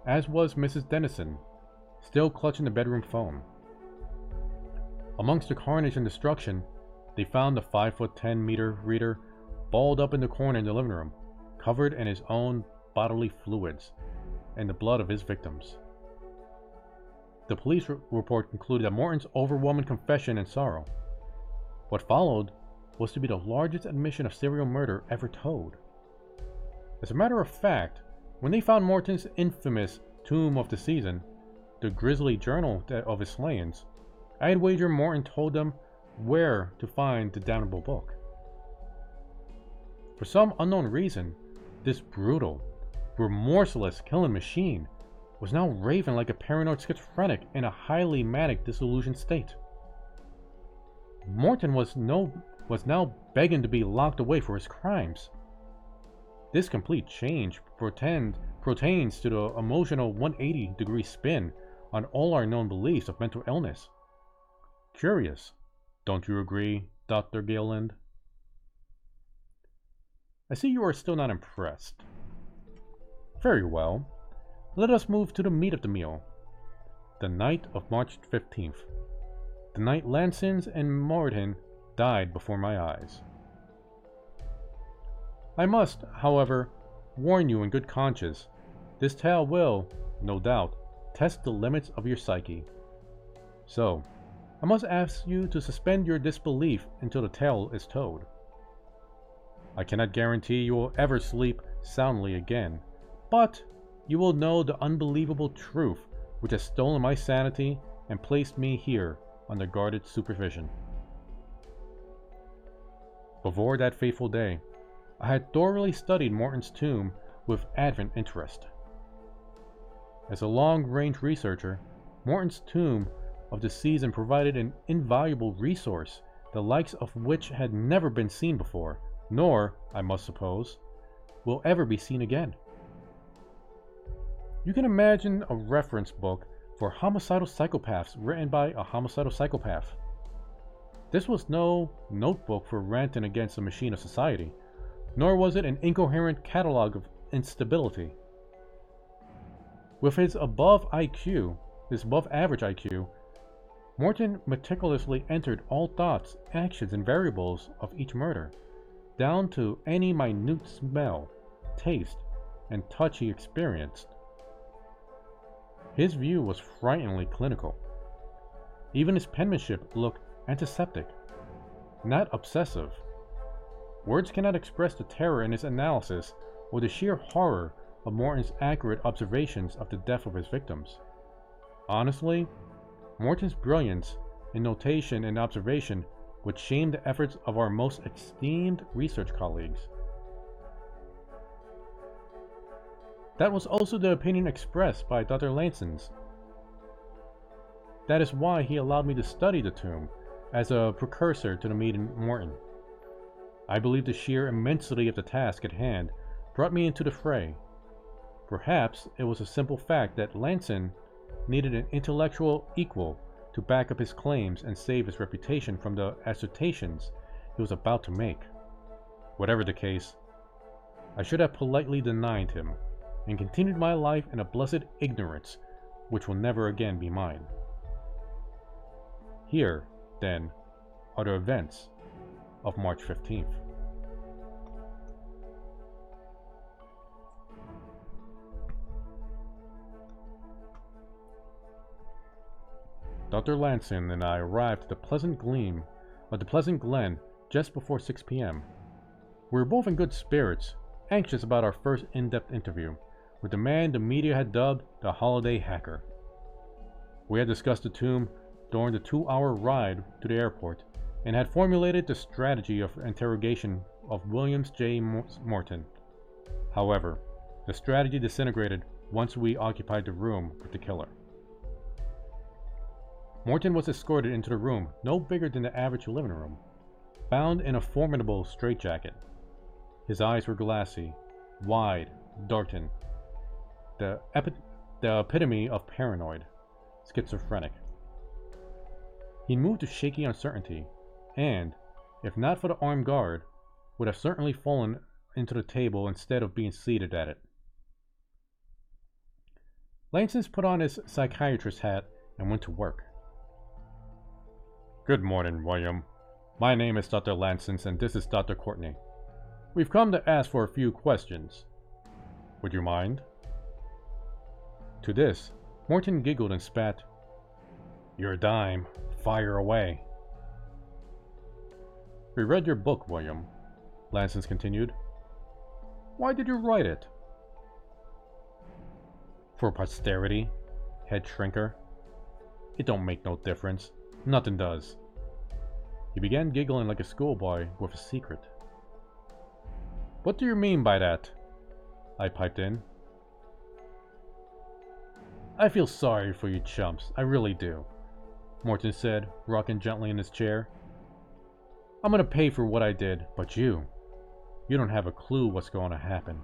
as was Mrs. Dennison, still clutching the bedroom phone. Amongst the carnage and destruction, they found the 5'10" meter reader balled up in the corner in the living room, covered in his own bodily fluids and the blood of his victims. The police report concluded that Morton's overwhelming confession and sorrow. What followed was to be the largest admission of serial murder ever told. As a matter of fact, when they found Morton's infamous Tomb of the Season, the grisly journal of his slayings, I'd wager Morton told them where to find the damnable book. For some unknown reason, this brutal, remorseless killing machine was now raving like a paranoid schizophrenic in a highly manic disillusioned state. Morton was now begging to be locked away for his crimes. This complete change pertains to the emotional 180-degree spin on all our known beliefs of mental illness. Curious, don't you agree, Dr. Gilland? I see you are still not impressed. Very well. Let us move to the meat of the meal. The night of March 15th. The night Lansons and Morton died before my eyes. I must, however, warn you in good conscience, this tale will, no doubt, test the limits of your psyche. So, I must ask you to suspend your disbelief until the tale is told. I cannot guarantee you will ever sleep soundly again, but you will know the unbelievable truth which has stolen my sanity and placed me here under guarded supervision. Before that fateful day, I had thoroughly studied Morton's tomb with advent interest. As a long-range researcher, Morton's Tomb of the Season provided an invaluable resource, the likes of which had never been seen before, nor, I must suppose, will ever be seen again. You can imagine a reference book for homicidal psychopaths written by a homicidal psychopath. This was no notebook for ranting against the machine of society, nor was it an incoherent catalog of instability. With his above average IQ, Morton meticulously entered all thoughts, actions, and variables of each murder, down to any minute smell, taste, and touch he experienced. His view was frighteningly clinical. Even his penmanship looked antiseptic, not obsessive. Words cannot express the terror in his analysis or the sheer horror of Morton's accurate observations of the death of his victims. Honestly, Morton's brilliance in notation and observation would shame the efforts of our most esteemed research colleagues. That was also the opinion expressed by Dr. Lansons. That is why he allowed me to study the tomb as a precursor to the meeting with Morton. I believe the sheer immensity of the task at hand brought me into the fray. Perhaps it was a simple fact that Lanson needed an intellectual equal to back up his claims and save his reputation from the assertions he was about to make. Whatever the case, I should have politely denied him and continued my life in a blessed ignorance which will never again be mine. Here, then, are the events of March 15th. Dr. Lanson and I arrived at the Pleasant Glen just before 6 p.m. We were both in good spirits, anxious about our first in-depth interview with the man the media had dubbed the Holiday Hacker. We had discussed the tomb during the 2-hour ride to the airport and had formulated the strategy of interrogation of Williams J. Morton. However, the strategy disintegrated once we occupied the room with the killer. Morton was escorted into the room, no bigger than the average living room, bound in a formidable straitjacket. His eyes were glassy, wide, darting, the epitome of paranoid, schizophrenic. He moved with shaky uncertainty, and, if not for the armed guard, would have certainly fallen into the table instead of being seated at it. Lansons put on his psychiatrist's hat and went to work. Good morning, William. My name is Dr. Lansons, and this is Dr. Courtney. We've come to ask for a few questions. Would you mind? To this, Morton giggled and spat, You're a dime. Fire away. We read your book, William, Lansons continued. Why did you write it? For posterity, head shrinker. It don't make no difference. Nothing does. He began giggling like a schoolboy with a secret. What do you mean by that? I piped in. I feel sorry for you chumps, I really do, Morton said, rocking gently in his chair. I'm gonna pay for what I did, but you don't have a clue what's going to happen.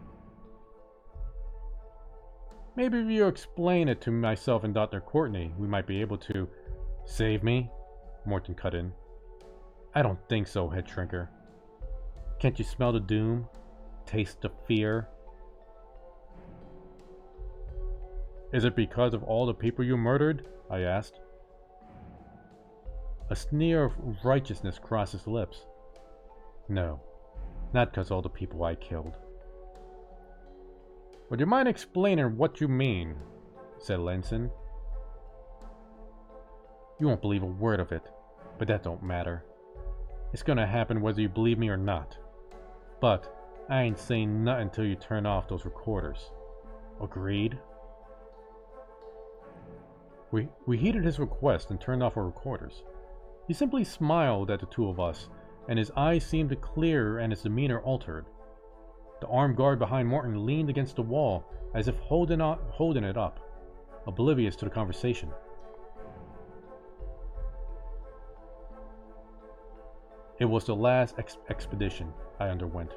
Maybe if you explain it to myself and Dr. Courtney, we might be able to... Save me? Morton cut in. I don't think so, head shrinker. Can't you smell the doom? Taste the fear? Is it because of all the people you murdered? I asked. A sneer of righteousness crossed his lips. No, not because all the people I killed. Would you mind explaining what you mean? Said Lanson. You won't believe a word of it, but that don't matter. It's gonna happen whether you believe me or not. But I ain't saying nothing until you turn off those recorders. Agreed? We heeded his request and turned off our recorders. He simply smiled at the two of us, and his eyes seemed to clear and his demeanor altered. The armed guard behind Morton leaned against the wall as if holding it up, oblivious to the conversation. It was the last expedition I underwent,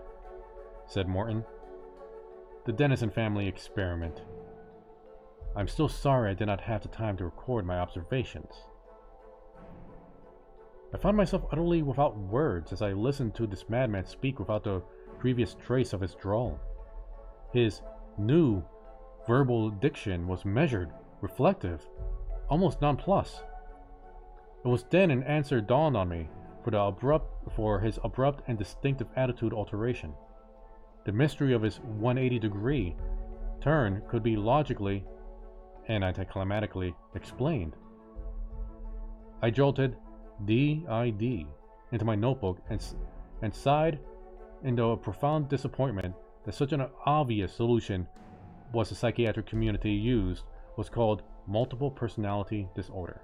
said Morton. The Dennison family experiment. I'm still sorry I did not have the time to record my observations. I found myself utterly without words as I listened to this madman speak without the previous trace of his drawl. His new verbal diction was measured, reflective, almost nonplussed. It was then an answer dawned on me for his abrupt and distinctive attitude alteration. The mystery of his 180-degree turn could be logically and anticlimactically explained. I jolted D.I.D. into my notebook and sighed in a profound disappointment that such an obvious solution was the psychiatric community used was called multiple personality disorder.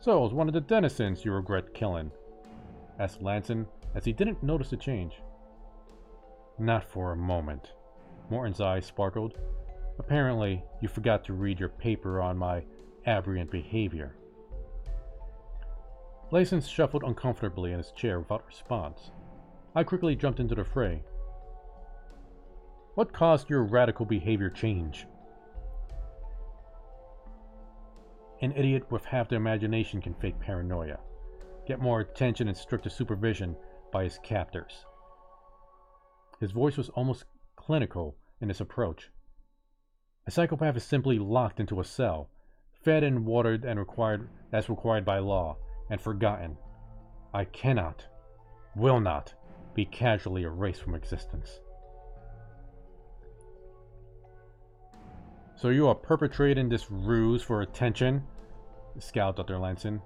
So it was one of the Dennisons you regret killing? Asked Lanson as he didn't notice the change. Not for a moment. Morton's eyes sparkled. Apparently, you forgot to read your paper on my aberrant behavior. Layson shuffled uncomfortably in his chair without response. I quickly jumped into the fray. What caused your radical behavior change? An idiot with half the imagination can fake paranoia, get more attention and stricter supervision by his captors. His voice was almost clinical in its approach. A psychopath is simply locked into a cell, fed and watered and as required by law, and forgotten. I cannot, will not, be casually erased from existence. So you are perpetrating this ruse for attention? Scowled Dr. Lanson.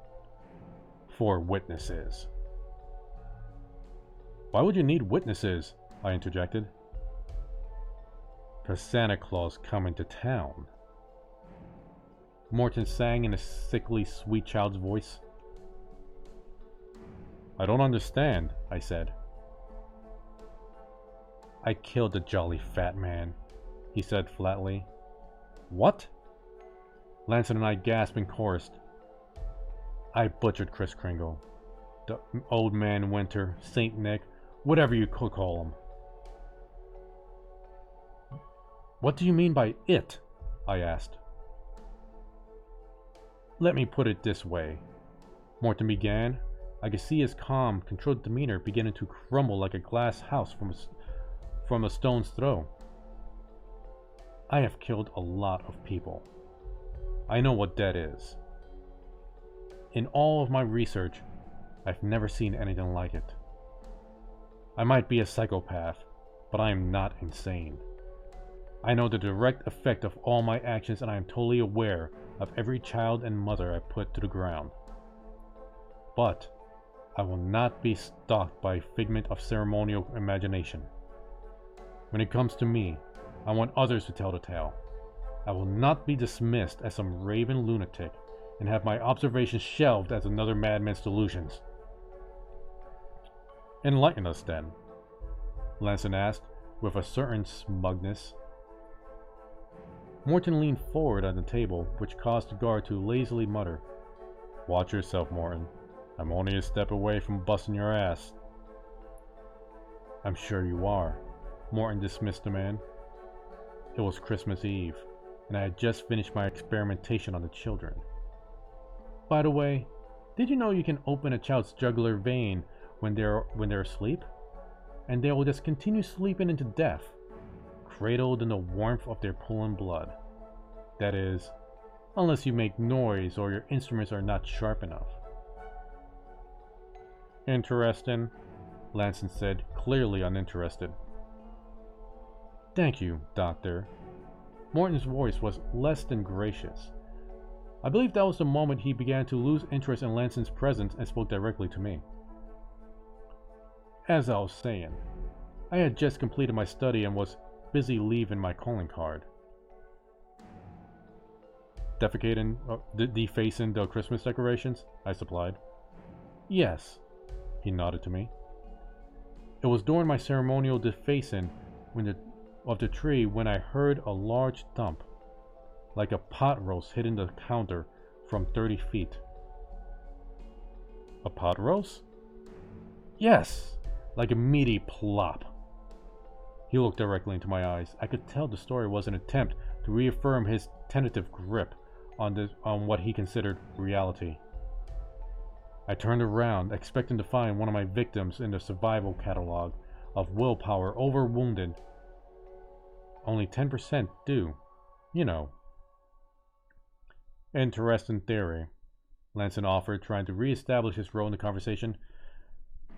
For witnesses. Why would you need witnesses? I interjected. 'Cause Santa Claus coming to town. Morton sang in a sickly sweet child's voice. I don't understand, I said. I killed the jolly fat man, he said flatly. What? Lanson and I gasped and chorused. I butchered Kris Kringle. The Old Man Winter, Saint Nick, whatever you could call him. What do you mean by it? I asked. Let me put it this way. Morton began. I could see his calm, controlled demeanor beginning to crumble like a glass house from a stone's throw. I have killed a lot of people. I know what death is. In all of my research, I've never seen anything like it. I might be a psychopath, but I am not insane. I know the direct effect of all my actions, and I am totally aware of every child and mother I put to the ground. but I will not be stalked by a figment of ceremonial imagination. When it comes to me, I want others to tell the tale. I will not be dismissed as some raving lunatic and have my observations shelved as another madman's delusions. Enlighten us, then, Lanson asked, with a certain smugness. Morton leaned forward on the table, which caused the guard to lazily mutter, "Watch yourself, Morton. I'm only a step away from busting your ass." "I'm sure you are," Morton dismissed the man. It was Christmas Eve, and I had just finished my experimentation on the children. By the way, did you know you can open a child's jugular vein when they're asleep? And they will just continue sleeping into death, cradled in the warmth of their pulling blood. That is, unless you make noise or your instruments are not sharp enough. Interesting, Lanson said, clearly uninterested. Thank you, Doctor. Morton's voice was less than gracious. I believe that was the moment he began to lose interest in Lanson's presence and spoke directly to me. As I was saying, I had just completed my study and was busy leaving my calling card. Defacing the Christmas decorations? I supplied. Yes, he nodded to me. It was during my ceremonial defacing of the tree when I heard a large thump, like a pot roast hitting the counter from 30 feet. A pot roast? Yes! Like a meaty plop. He looked directly into my eyes. I could tell the story was an attempt to reaffirm his tentative grip on what he considered reality. I turned around, expecting to find one of my victims in the survival catalog of willpower overwounded. Only 10% do. You know. Interesting theory, Lanson offered, trying to re-establish his role in the conversation.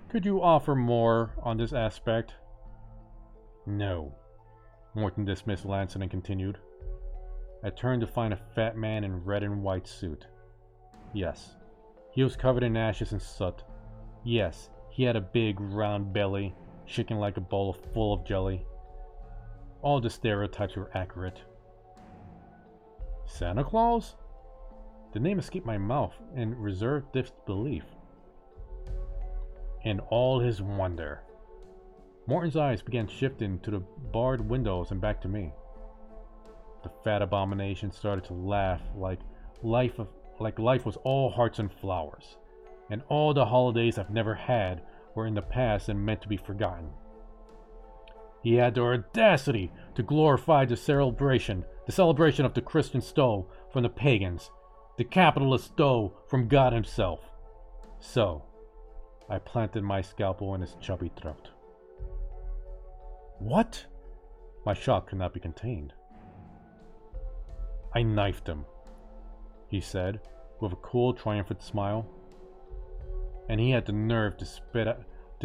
Could you offer more on this aspect? No. Morton dismissed Lanson and continued. I turned to find a fat man in red and white suit. Yes, he was covered in ashes and soot. Yes, he had a big round belly, shaking like a bowl full of jelly. All the stereotypes were accurate. Santa Claus? The name escaped my mouth in reserved disbelief. In all his wonder. Morton's eyes began shifting to the barred windows and back to me. The fat abomination started to laugh like life was all hearts and flowers, and all the holidays I've never had were in the past and meant to be forgotten. He had the audacity to glorify the celebration of the Christian stole from the pagans, the capitalist stole from God himself. So, I planted my scalpel in his chubby throat. What? My shock could not be contained. I knifed him, he said, with a cool, triumphant smile. And he had the nerve to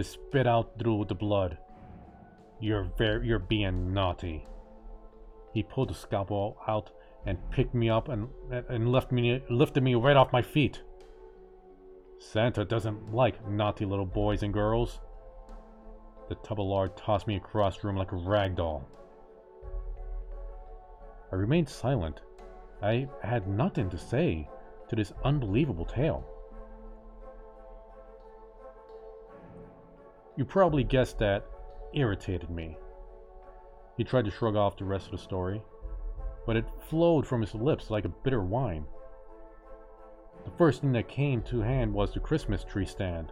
spit out through the blood. You're being naughty. He pulled the scalpel out and picked me up and lifted me right off my feet. Santa doesn't like naughty little boys and girls. The Tubalard tossed me across the room like a rag doll. I remained silent. I had nothing to say to this unbelievable tale. You probably guessed that irritated me. He tried to shrug off the rest of the story, but it flowed from his lips like a bitter wine. The first thing that came to hand was the Christmas tree stand,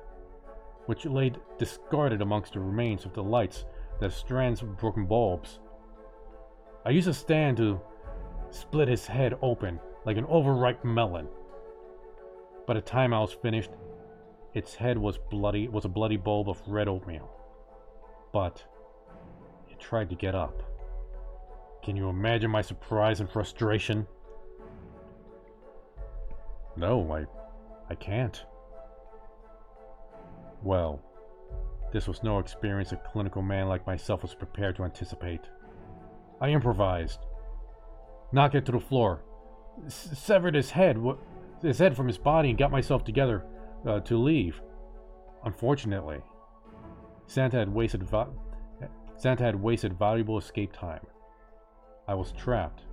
which lay discarded amongst the remains of the lights that strands of broken bulbs. I used a stand to split his head open like an overripe melon. By the time I was finished, its head was a bloody bulb of red oatmeal. But it tried to get up. Can you imagine my surprise and frustration? No, I can't. Well, this was no experience a clinical man like myself was prepared to anticipate. I improvised. Knocked it to the floor. Severed his head from his body and got myself together, to leave. Unfortunately, Santa had wasted valuable escape time. I was trapped.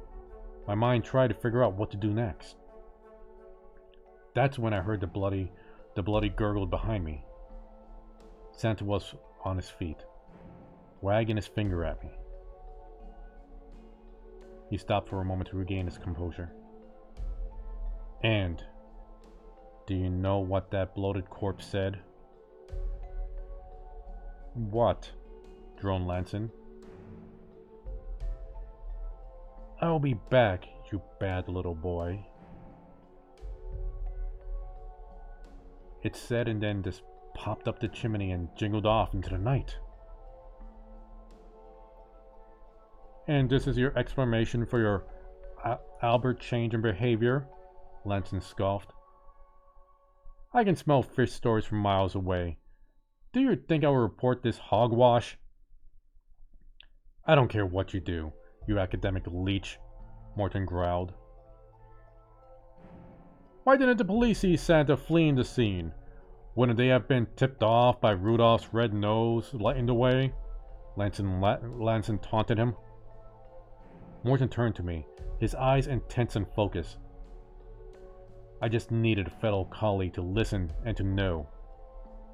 My mind tried to figure out what to do next. That's when I heard the bloody gurgle behind me. Santa was on his feet, wagging his finger at me. He stopped for a moment to regain his composure. And do you know what that bloated corpse said? What? Droned Lanson. I'll be back, you bad little boy. It said, and then just popped up the chimney and jingled off into the night. And this is your explanation for your Albert change in behavior? Lanson scoffed. I can smell fish stories from miles away. Do you think I will report this hogwash? I don't care what you do, you academic leech, Morton growled. Why didn't the police see Santa fleeing the scene? Wouldn't they have been tipped off by Rudolph's red nose lighting the way? Lanson taunted him. Morton turned to me, his eyes intense and focused. I just needed a fellow colleague to listen and to know.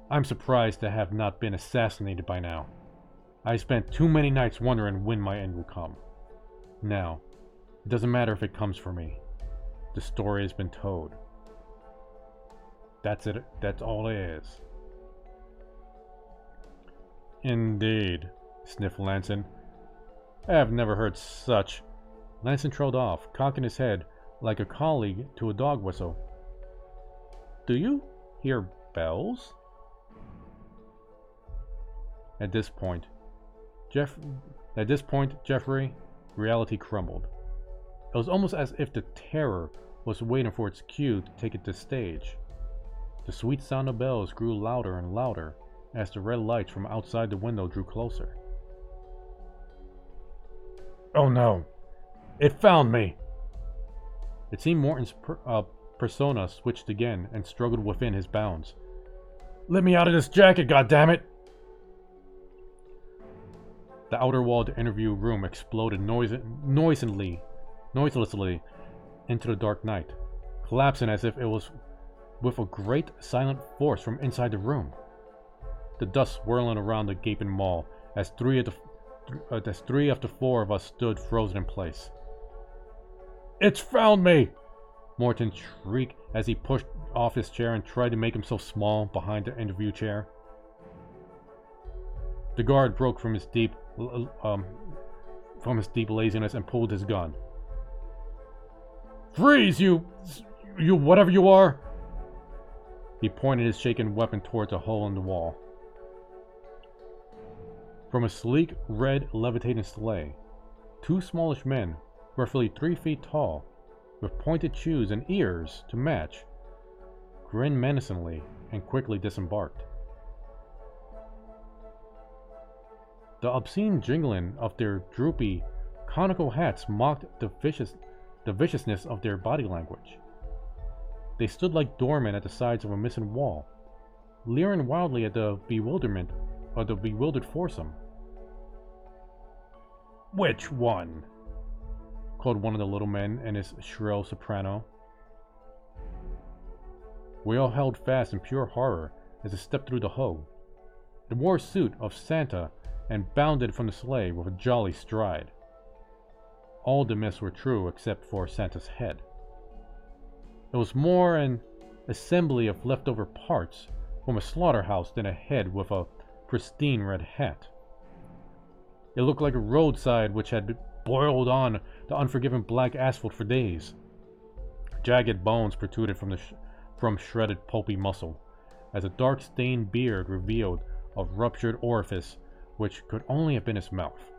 I'm surprised to have not been assassinated by now. I spent too many nights wondering when my end will come. Now, it doesn't matter if it comes for me. The story has been told. That's it. That's all it is. Indeed, sniffed Lanson. I have never heard such. Lanson trailed off, cocking his head like a colleague to a dog whistle. Do you hear bells? At this point, Jeffrey, reality crumbled. It was almost as if the terror was waiting for its cue to take it to stage. The sweet sound of bells grew louder and louder as the red lights from outside the window drew closer. Oh no! It found me! It seemed Morton's persona switched again and struggled within his bounds. Let me out of this jacket, goddammit! The outer wall of the interview room exploded noiselessly into the dark night, collapsing as if it was with a great silent force from inside the room. The dust swirling around the gaping maw as three of the four of us stood frozen in place. It's found me! Morton shrieked as he pushed off his chair and tried to make himself small behind the interview chair. The guard broke from his deep laziness and pulled his gun. Freeze, you whatever you are! He pointed his shaken weapon towards a hole in the wall. From a sleek, red, levitating sleigh, two smallish men, roughly 3 feet tall, with pointed shoes and ears to match, grinned menacingly and quickly disembarked. The obscene jingling of their droopy, conical hats mocked the viciousness of their body language. They stood like doormen at the sides of a missing wall, leering wildly at the bewildered foursome. Which one? Called one of the little men in his shrill soprano. We all held fast in pure horror as they stepped through the hoe. It wore a suit of Santa and bounded from the sleigh with a jolly stride. All the myths were true except for Santa's head. It was more an assembly of leftover parts from a slaughterhouse than a head with a pristine red hat. It looked like a roadside which had been boiled on the unforgiving black asphalt for days. Jagged bones protruded from shredded pulpy muscle, as a dark stained beard revealed a ruptured orifice which could only have been his mouth.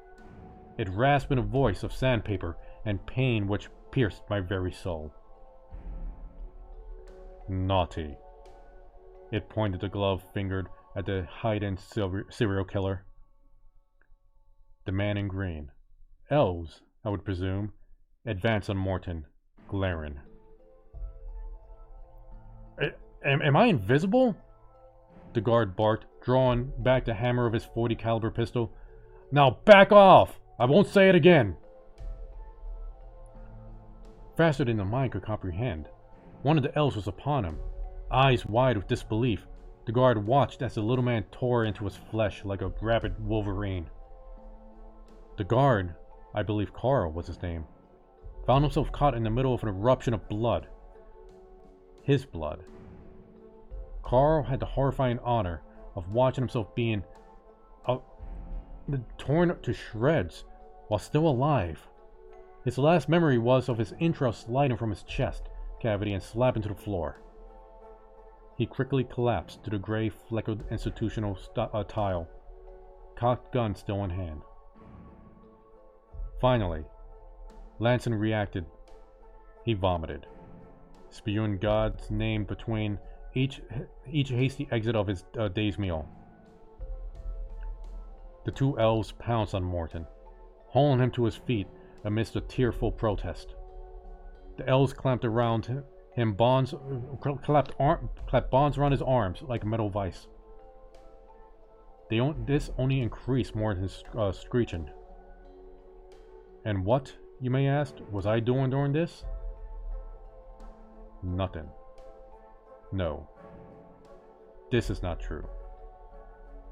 It rasped in a voice of sandpaper and pain which pierced my very soul. Naughty. It pointed the glove fingered at the hide-in serial killer. The man in green, elves, I would presume, advanced on Morton, glaring. Am I invisible? The guard barked, drawing back the hammer of his .40 caliber pistol. Now back off! I won't say it again! Faster than the mind could comprehend, one of the elves was upon him. Eyes wide with disbelief, the guard watched as the little man tore into his flesh like a rabid wolverine. The guard, I believe Carl was his name, found himself caught in the middle of an eruption of blood. His blood. Carl had the horrifying honor of watching himself being torn to shreds while still alive. His last memory was of his entrails sliding from his chest cavity and slapping to the floor. He quickly collapsed to the gray fleckered institutional tile, cocked gun still in hand. Finally, Lanson reacted. He vomited, spewing God's name between each hasty exit of his day's meal. The two elves pounced on Morton, hauling him to his feet amidst a tearful protest. The elves clamped around him, clapped bonds around his arms like a metal vice. This only increased Morton's screeching. And what, you may ask, was I doing during this? Nothing. No. This is not true.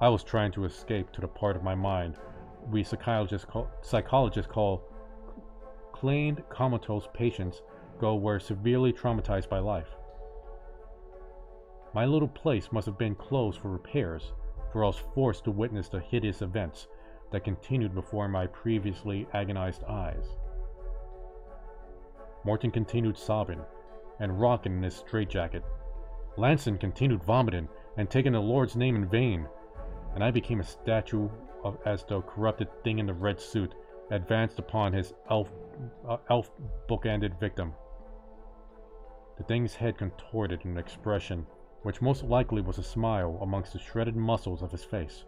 I was trying to escape to the part of my mind we psychologists call claimed comatose patients go where severely traumatized by life. My little place must have been closed for repairs, for I was forced to witness the hideous events that continued before my previously agonized eyes. Morton continued sobbing and rocking in his straitjacket. Lanson continued vomiting and taking the Lord's name in vain, and I became a statue as the corrupted thing in the red suit advanced upon his elf bookended victim. The thing's head contorted in an expression which most likely was a smile amongst the shredded muscles of his face.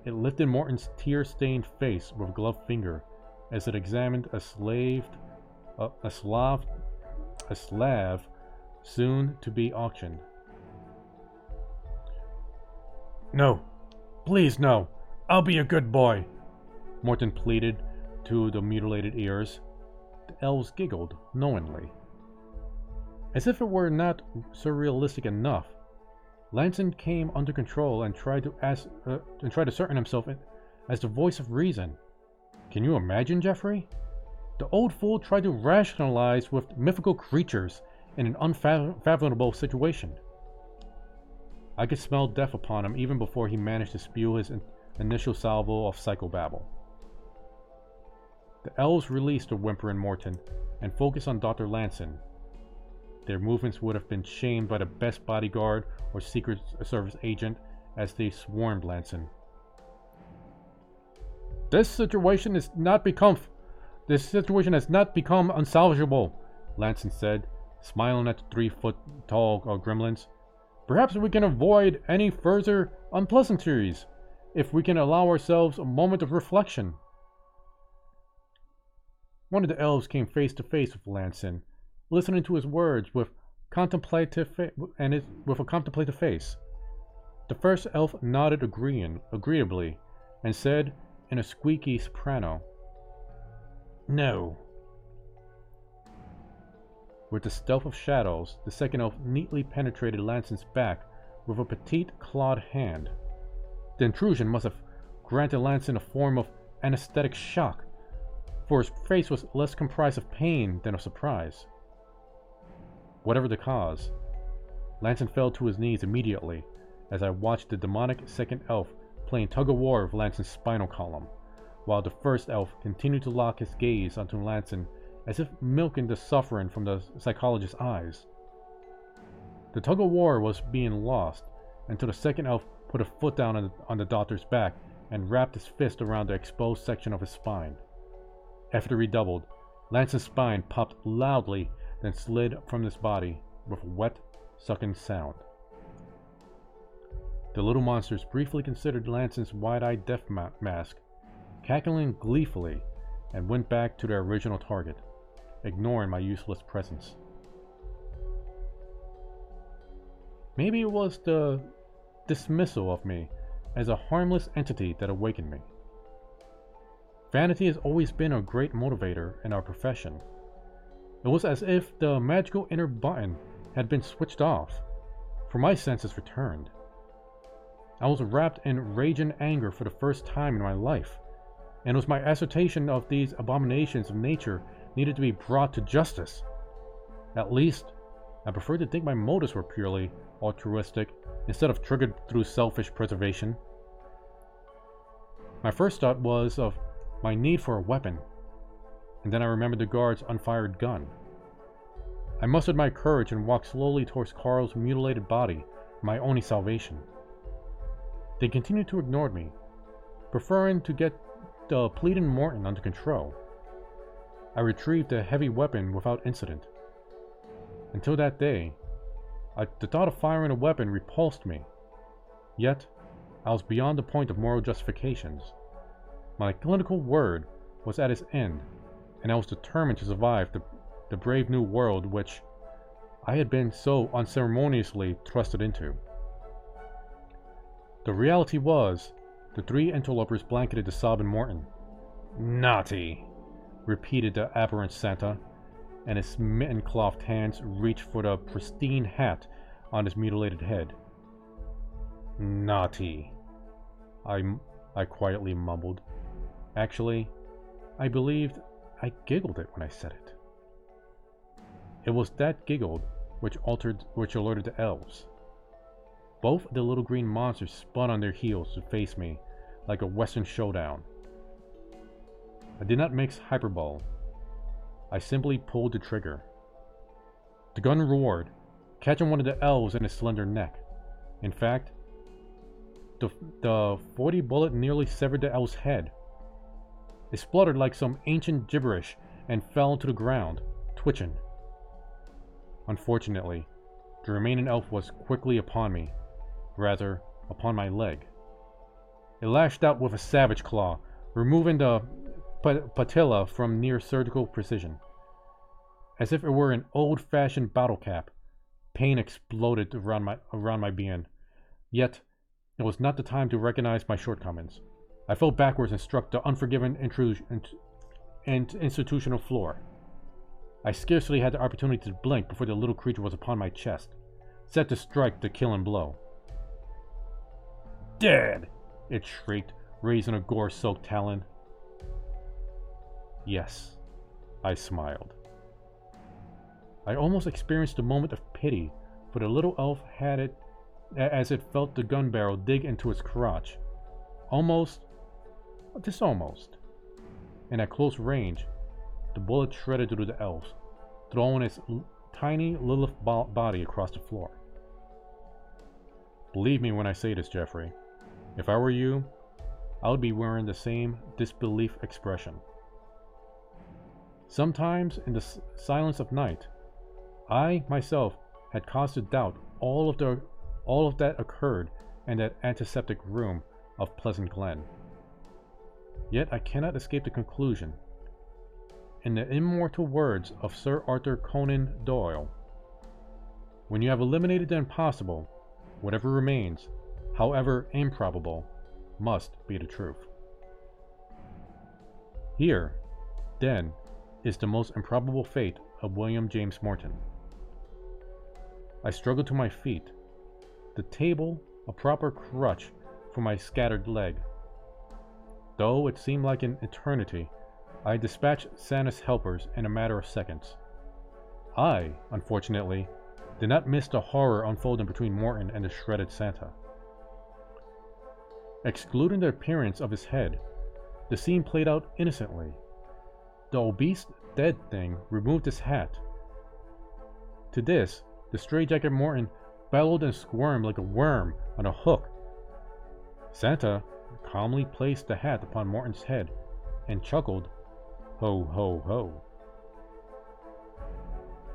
It lifted Morton's tear-stained face with a gloved finger as it examined a Slav soon to be auctioned. No, please no, I'll be a good boy, Morton pleaded to the mutilated ears. The elves giggled knowingly. As if it were not surrealistic enough, Lanson came under control and tried to ascertain himself as the voice of reason. Can you imagine, Jeffrey? The old fool tried to rationalize with mythical creatures in an unfathomable situation. I could smell death upon him even before he managed to spew his initial salvo of psychobabble. The elves released the whimpering Morton and focused on Dr. Lanson. Their movements would have been shamed by the best bodyguard or Secret Service agent as they swarmed Lanson. This situation has not become unsalvageable, Lanson said, smiling at the 3-foot-tall gremlins. Perhaps we can avoid any further unpleasantries if we can allow ourselves a moment of reflection. One of the elves came face to face with Lanson, listening to his words with a contemplative face. The first elf nodded agreeably, and said in a squeaky soprano, "No." With the stealth of shadows, the second elf neatly penetrated Lanson's back with a petite clawed hand. The intrusion must have granted Lanson a form of anesthetic shock, for his face was less comprised of pain than of surprise. Whatever the cause, Lanson fell to his knees immediately as I watched the demonic second elf playing tug-of-war with Lanson's spinal column, while the first elf continued to lock his gaze onto Lanson as if milking the suffering from the psychologist's eyes. The tug-of-war was being lost until the second elf put a foot down on the doctor's back and wrapped his fist around the exposed section of his spine. After it redoubled, Lanson's spine popped loudly, then slid from his body with a wet, sucking sound. The little monsters briefly considered Lanson's wide-eyed death mask, cackling gleefully, and went back to their original target, ignoring my useless presence. Maybe it was the dismissal of me as a harmless entity that awakened me. Vanity has always been a great motivator in our profession. It was as if the magical inner button had been switched off, for my senses returned. I was wrapped in rage and anger for the first time in my life, and it was my assertion of these abominations of nature needed to be brought to justice. At least, I prefer to think my motives were purely altruistic instead of triggered through selfish preservation. My first thought was of my need for a weapon, and then I remembered the guard's unfired gun. I mustered my courage and walked slowly towards Carl's mutilated body, my only salvation. They continued to ignore me, preferring to get the pleading Morton under control. I retrieved the heavy weapon without incident. Until that day, the thought of firing a weapon repulsed me. Yet, I was beyond the point of moral justifications. My clinical word was at its end, and I was determined to survive the brave new world which I had been so unceremoniously thrusted into. The reality was, the three interlopers blanketed the sobbing Morton. "Naughty," repeated the aberrant Santa, and his mitten-clothed hands reached for the pristine hat on his mutilated head. "Naughty," I quietly mumbled. Actually, I believed I giggled it when I said it. It was that giggle which alerted the elves. Both the little green monsters spun on their heels to face me like a western showdown. I did not mix hyperbole. I simply pulled the trigger. The gun roared, catching one of the elves in his slender neck. In fact, the .40 bullet nearly severed the elf's head. It spluttered like some ancient gibberish and fell to the ground, twitching. Unfortunately, the remaining elf was quickly upon me, rather, upon my leg. It lashed out with a savage claw, removing the patella from near surgical precision. As if it were an old-fashioned bottle cap, pain exploded around my being. Yet, it was not the time to recognize my shortcomings. I fell backwards and struck the unforgiving institutional floor. I scarcely had the opportunity to blink before the little creature was upon my chest, set to strike the killing blow. "Dead!" it shrieked, raising a gore-soaked talon. Yes, I smiled. I almost experienced a moment of pity for the little elf as it felt the gun barrel dig into its crotch. Almost. And at close range, the bullet shredded through the elf, throwing its tiny Lilith body across the floor. Believe me when I say this, Jeffrey. If I were you, I would be wearing the same disbelief expression. Sometimes, in the silence of night, I, myself, had cause to doubt all of that occurred in that antiseptic room of Pleasant Glen. Yet I cannot escape the conclusion. In the immortal words of Sir Arthur Conan Doyle, when you have eliminated the impossible, whatever remains, however improbable, must be the truth. Here, then, is the most improbable fate of William James Morton. I struggled to my feet, the table a proper crutch for my scattered leg. Though it seemed like an eternity, I dispatched Santa's helpers in a matter of seconds. I, unfortunately, did not miss the horror unfolding between Morton and the shredded Santa. Excluding the appearance of his head, the scene played out innocently. The obese dead thing removed his hat. To this, the straitjacket Morton bellowed and squirmed like a worm on a hook. Santa calmly placed the hat upon Morton's head and chuckled, "Ho, ho, ho."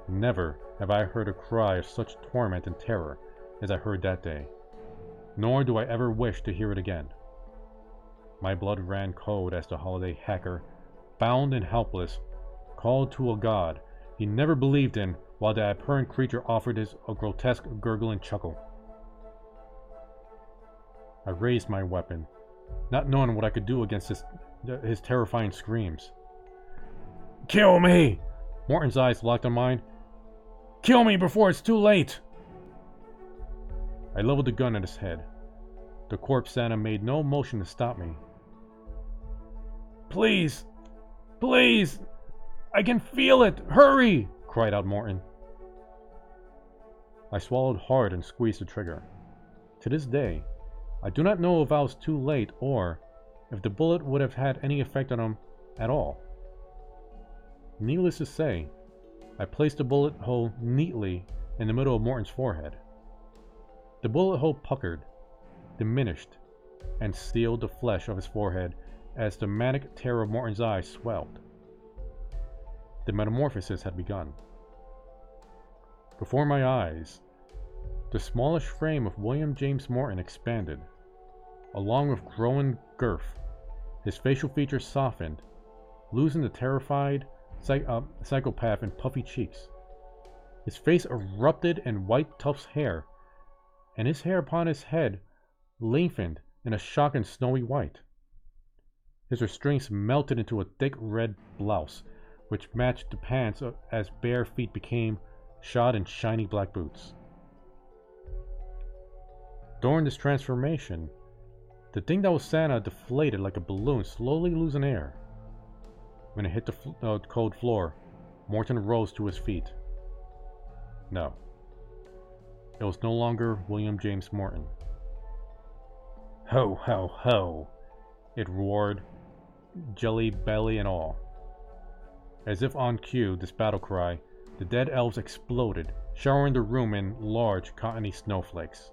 Never have I heard a cry of such torment and terror as I heard that day, nor do I ever wish to hear it again. My blood ran cold as the holiday hacker, bound and helpless, called to a god he never believed in while the abhorrent creature offered a grotesque gurgling chuckle. I raised my weapon, not knowing what I could do against his terrifying screams. "Kill me!" Morton's eyes locked on mine. "Kill me before it's too late!" I leveled the gun at his head. The corpse Santa made no motion to stop me. "Please! Please! I can feel it! Hurry!" cried out Morton. I swallowed hard and squeezed the trigger. To this day, I do not know if I was too late or if the bullet would have had any effect on him at all. Needless to say, I placed the bullet hole neatly in the middle of Morton's forehead. The bullet hole puckered, diminished, and sealed the flesh of his forehead as the manic terror of Morton's eyes swelled. The metamorphosis had begun. Before my eyes, the smallish frame of William James Morton expanded. Along with growing girth, his facial features softened, losing the terrified psychopath and puffy cheeks. His face erupted in white tufts of hair, and his hair upon his head lengthened in a shocking snowy white. His restraints melted into a thick red blouse, which matched the pants as bare feet became shod in shiny black boots. During this transformation, the thing that was Santa deflated like a balloon, slowly losing air. When it hit the cold floor, Morton rose to his feet. No. It was no longer William James Morton. "Ho, ho, ho!" it roared, jelly belly and all. As if on cue, this battle cry, the dead elves exploded, showering the room in large, cottony snowflakes.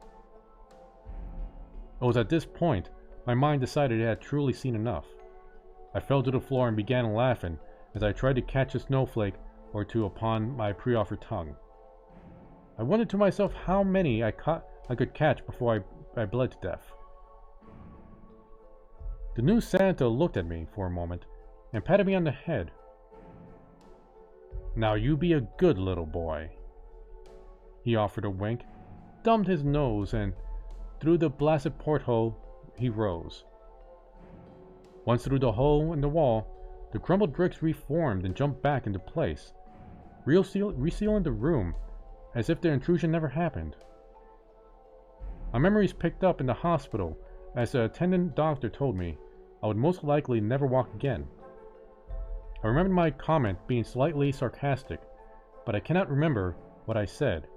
It was at this point my mind decided it had truly seen enough. I fell to the floor and began laughing as I tried to catch a snowflake or two upon my pre-offered tongue. I wondered to myself how many I could catch before I bled to death. The new Santa looked at me for a moment and patted me on the head. "Now you be a good little boy." He offered a wink, thumbed his nose, and through the blasted porthole he rose. Once through the hole in the wall, the crumbled bricks reformed and jumped back into place, resealing the room as if the intrusion never happened. My memories picked up in the hospital as the attendant doctor told me I would most likely never walk again. I remember my comment being slightly sarcastic, but I cannot remember what I said.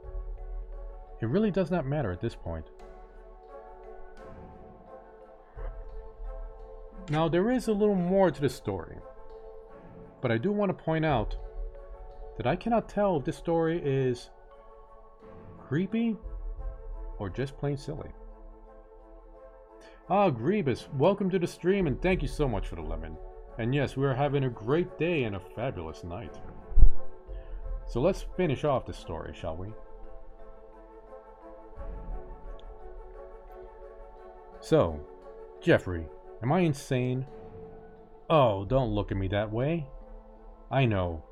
It really does not matter at this point. Now, there is a little more to the story, but I do want to point out that I cannot tell if this story is creepy or just plain silly. Griebus, welcome to the stream and thank you so much for the lemon. And yes, we are having a great day and a fabulous night. So let's finish off the story, shall we? So, Jeffrey, am I insane? Oh, don't look at me that way. I know.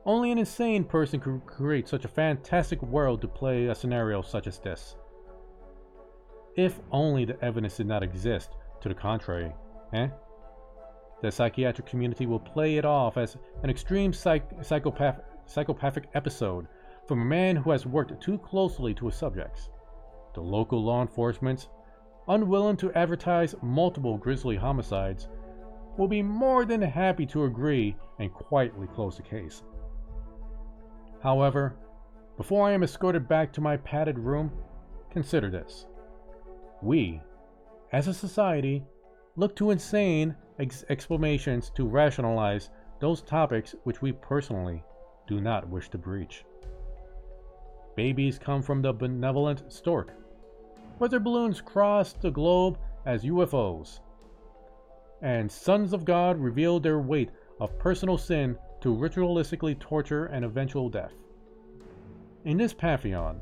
Only an insane person could create such a fantastic world to play a scenario such as this. If only the evidence did not exist to the contrary, eh? The psychiatric community will play it off as an extreme psychopathic episode from a man who has worked too closely to his subjects. The local law enforcement, unwilling to advertise multiple grisly homicides, will be more than happy to agree and quietly close the case. However, before I am escorted back to my padded room, consider this. We, as a society, look to insane explanations to rationalize those topics which we personally do not wish to breach. Babies come from the benevolent stork. Weather balloons cross the globe as UFOs. And sons of God reveal their weight of personal sin to ritualistically torture and eventual death. In this pantheon,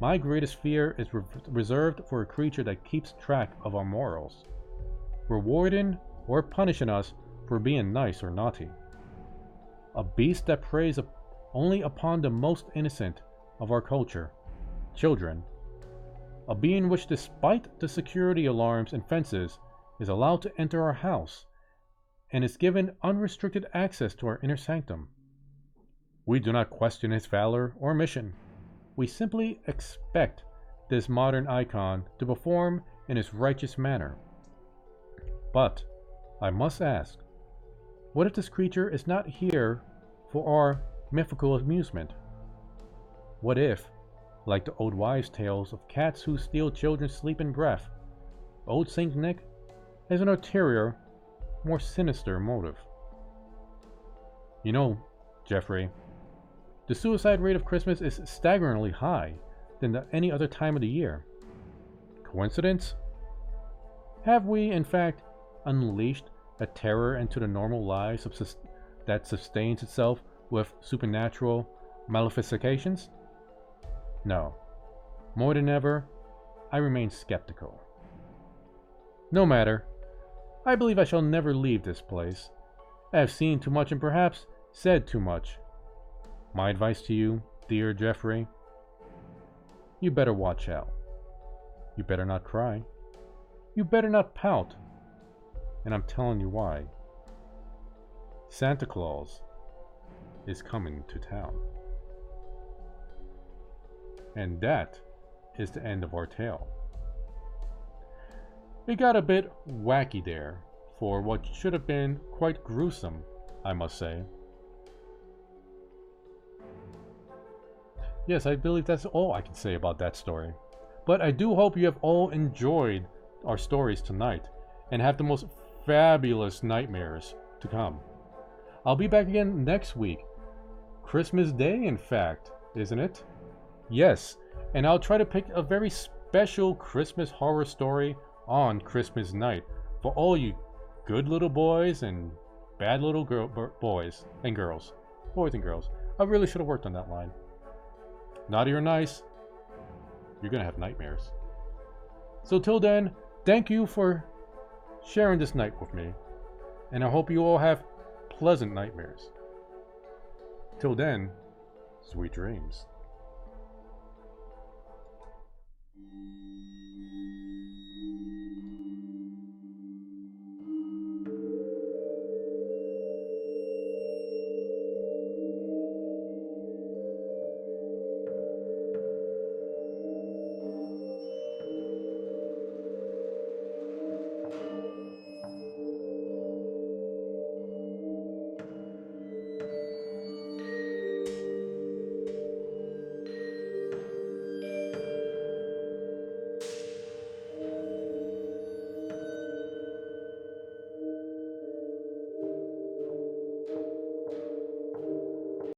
my greatest fear is reserved for a creature that keeps track of our morals, rewarding or punishing us for being nice or naughty. A beast that preys only upon the most innocent of our culture, children, A being which, despite the security alarms and fences, is allowed to enter our house and is given unrestricted access to our inner sanctum. We do not question his valor or mission. We simply expect this modern icon to perform in his righteous manner. But I must ask, what if this creature is not here for our mythical amusement? What if, like the old wives' tales of cats who steal children's sleep and breath, old Saint Nick has an ulterior, more sinister motive? You know, Jeffrey, the suicide rate of Christmas is staggeringly high than any other time of the year. Coincidence? Have we, in fact, unleashed a terror into the normal lives that sustains itself with supernatural malefications? No. More than ever, I remain skeptical. No matter. I believe I shall never leave this place. I have seen too much and perhaps said too much. My advice to you, dear Jeffrey, you better watch out. You better not cry. You better not pout. And I'm telling you why. Santa Claus is coming to town. And that is the end of our tale. It got a bit wacky there for what should have been quite gruesome, I must say. Yes, I believe that's all I can say about that story. But I do hope you have all enjoyed our stories tonight and have the most fabulous nightmares to come. I'll be back again next week. Christmas Day, in fact, isn't it? Yes, and I'll try to pick a very special Christmas horror story on Christmas night for all you good little boys and bad little boys and girls. Boys and girls. I really should have worked on that line. Naughty or nice, you're gonna have nightmares. So till then, thank you for sharing this night with me, and I hope you all have pleasant nightmares. Till then, sweet dreams.